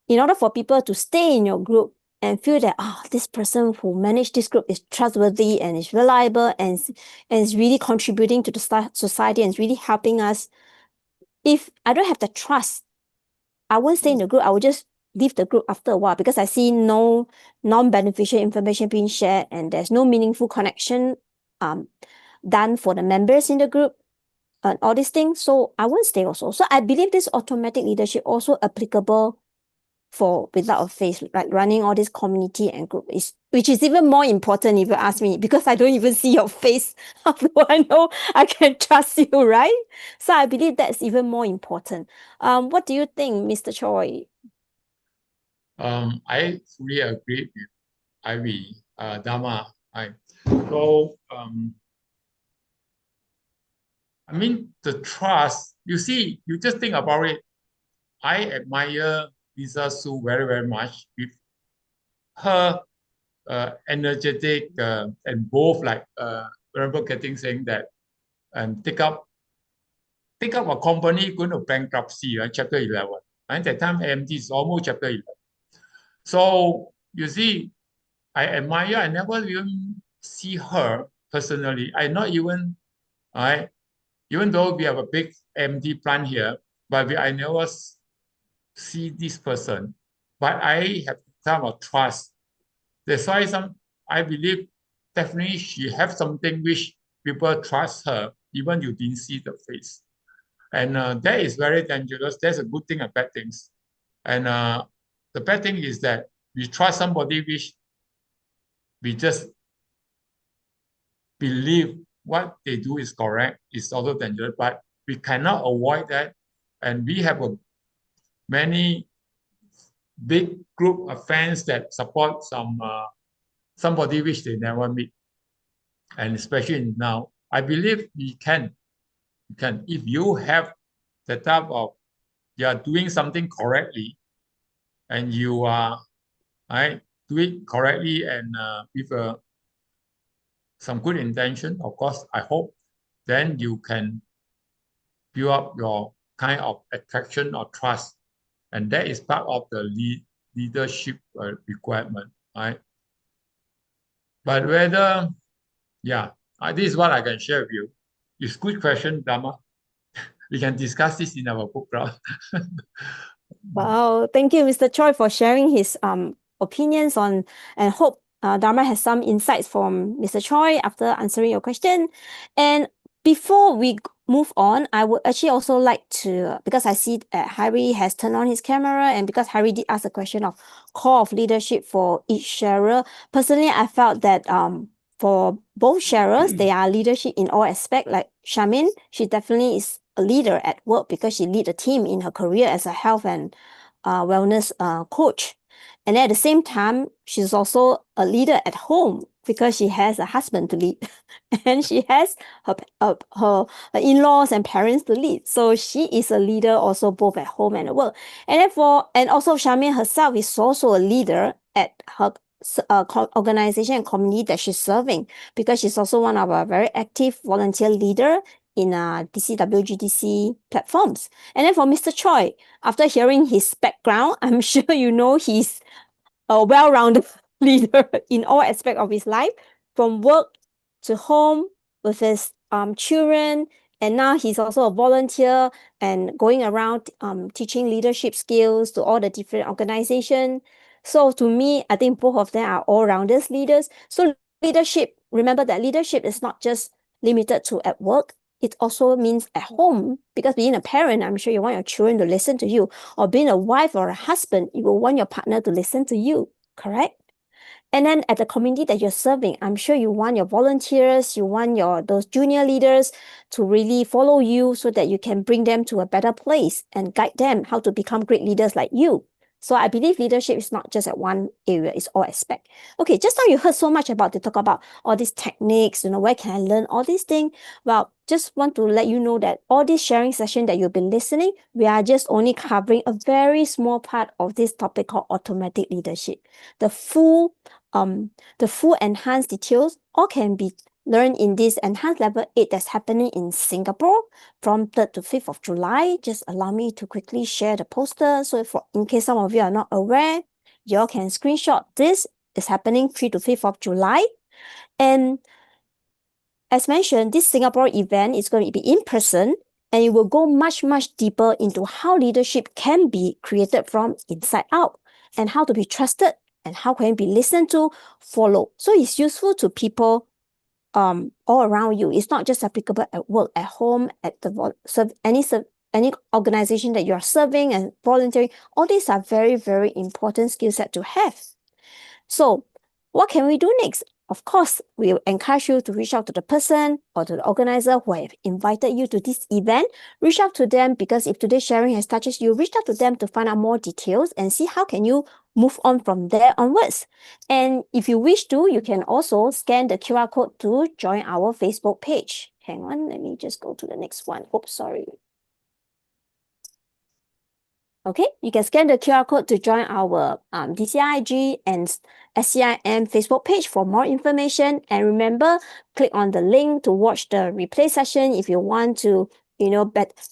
in order for people to stay in your group and feel that, this person who managed this group is trustworthy and is reliable and is really contributing to the society and is really helping us. If I don't have the trust, I won't stay in the group. I will just leave the group after a while because I see no non-beneficial information being shared and there's no meaningful connection done for the members in the group and all these things. So I won't stay also. So I believe this automatic leadership also applicable for without a face, like running all this community and group, which is even more important if you ask me, because I don't even see your face. How do I know I can trust you, right? So I believe that's even more important. What do you think, Mr. Choi? I fully agree with Ivy, Dharma. So the trust, you see, you just think about it. I admire Lisa Su very, very much with her energetic and both like remember saying that and take up a company going to bankruptcy, right? Chapter 11. And at that time AMD is almost chapter 11. So you see, I admire, I never even see her personally. Even though we have a big AMD plant here, but I never see this person. But I have some of trust. That's why I believe definitely she has something which people trust her, even you didn't see the face. And that is very dangerous. That's a good thing and bad things. And the bad thing is that we trust somebody which we just believe what they do is correct. It's also dangerous, but we cannot avoid that. And we have many big group of fans that support somebody which they never meet. And especially now, I believe you can. If you have the type of, you are doing something correctly, and you are, right, do it correctly and with some good intention, of course, I hope, then you can build up your kind of attraction or trust. And that is part of the leadership requirement, right? But whether, yeah, this is what I can share with you. It's a good question, Dharma. We can discuss this in our book club. Wow, thank you, Mr. Choi, for sharing his opinions on, and hope Dharma has some insights from Mr. Choi after answering your question. And before we move on, I would actually also like to, because I see Harry has turned on his camera, and because Harry did ask a question of core of leadership for each sharer, personally, I felt that for both sharers, they are leadership in all aspects. Like Charmaine, she definitely is a leader at work because she lead a team in her career as a health and wellness coach. And at the same time, she's also a leader at home because she has a husband to lead and she has her in-laws and parents to lead. So she is a leader also both at home and at work. And therefore, and also Charmaine herself is also a leader at her organization and community that she's serving, because she's also one of a very active volunteer leader in DCWGDC platforms. And then for Mr. Choi, after hearing his background, I'm sure you know he's a well-rounded leader in all aspects of his life, from work to home with his children, and now he's also a volunteer and going around teaching leadership skills to all the different organizations. So to me, I think both of them are all-rounders leaders. So leadership, remember that leadership is not just limited to at work. It also means at home, because being a parent, I'm sure you want your children to listen to you, or being a wife or a husband, you will want your partner to listen to you, correct? And then at the community that you're serving, I'm sure you want your volunteers, you want those junior leaders to really follow you so that you can bring them to a better place and guide them how to become great leaders like you. So I believe leadership is not just at one area, it's all aspect. Okay, just now you heard so much about, they talk about all these techniques, where can I learn all these things? Well, just want to let you know that all this sharing session that you've been listening, we are just only covering a very small part of this topic called automatic leadership. The full enhanced details all can be learned in this enhanced level 8 that's happening in Singapore from 3rd to 5th of July. Just allow me to quickly share the poster. So in case some of you are not aware, you all can screenshot this. It's happening 3 to 5th of July. And as mentioned, this Singapore event is going to be in person, and it will go much, much deeper into how leadership can be created from inside out, and how to be trusted, and how can it be listened to, followed. So it's useful to people all around you. It's not just applicable at work, at home, at any organization that you are serving and volunteering. All these are very, very important skill set to have. So what can we do next? Of course, we encourage you to reach out to the person or to the organizer who have invited you to this event. Reach out to them, because if today's sharing has touched you, reach out to them to find out more details and see how can you move on from there onwards. And if you wish to, you can also scan the QR code to join our Facebook page. Hang on, let me just go to the next one. Oops, sorry. Okay, you can scan the QR code to join our DCIG and SCIM Facebook page for more information. And remember, click on the link to watch the replay session if you want to,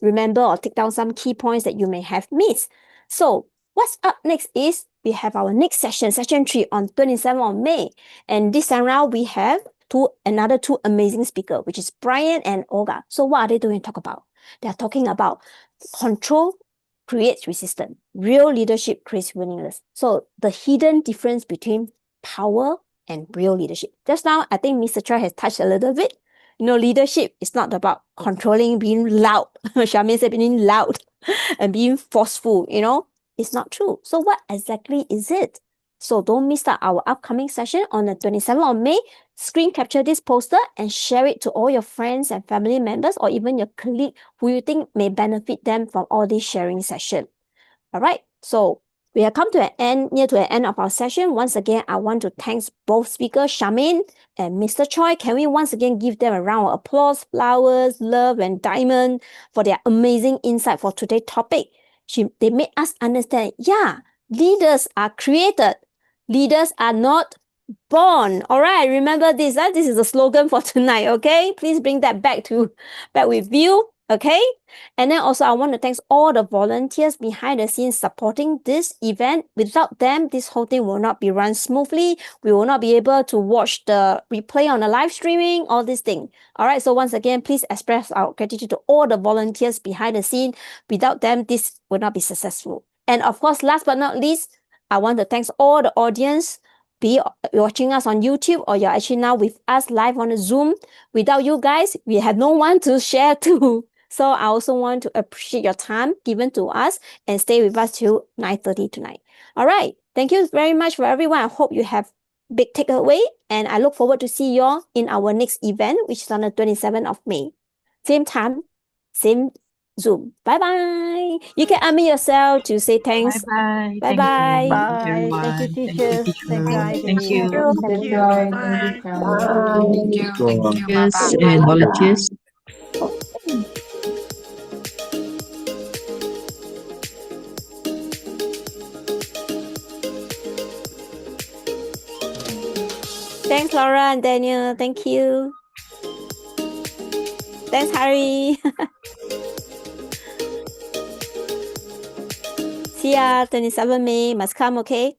remember or take down some key points that you may have missed. So what's up next is we have our next session, session 3 on 27th of May. And this time around, we have another two amazing speakers, which is Brian and Olga. So what are they doing to talk about? They are talking about control creates resistance. Real leadership creates willingness. So the hidden difference between power and real leadership. Just now, I think Mr. Choi has touched a little bit. Leadership is not about controlling, being loud. Charmaine said being loud and being forceful, It's not true. So what exactly is it? So don't miss out our upcoming session on the 27th of May. Screen capture this poster and share it to all your friends and family members, or even your colleague who you think may benefit them from all this sharing session. All right. So We have come to near to the end of our session. Once again, I want to thank both speakers, Charmaine and Mr. Choi. Can we once again give them a round of applause, flowers, love, and diamond for their amazing insight for today's topic? They made us understand, yeah, leaders are created. Leaders are not born. All right, remember this. This is the slogan for tonight, okay? Please bring that back with you, okay? And then also I want to thank all the volunteers behind the scenes supporting this event. Without them, this whole thing will not be run smoothly. We will not be able to watch the replay on the live streaming, all this thing. All right, so once again, please express our gratitude to all the volunteers behind the scene. Without them, this will not be successful. And of course, last but not least, I want to thank all the audience, be watching us on YouTube or you're actually now with us live on the Zoom. Without you guys, we have no one to share to. So I also want to appreciate your time given to us and stay with us till 9:30 tonight. All right. Thank you very much for everyone. I hope you have big takeaway and I look forward to see you all in our next event, which is on the 27th of May. Same time, same Zoom. Bye-bye. You can unmute yourself to say thanks. Bye-bye. Bye-bye. Bye. Thank you, Everyone. Thank you, teachers. Thank you, teacher. Ivy. Thank you. Thank you. Joy. Thank you, Bye-bye. Sharon. Thank you. Thank you. Yes, Bye-bye. and volunteers. Thanks, Laura and Daniel. Thank you. Thanks, Harry. See ya, 27 May. Must come, okay?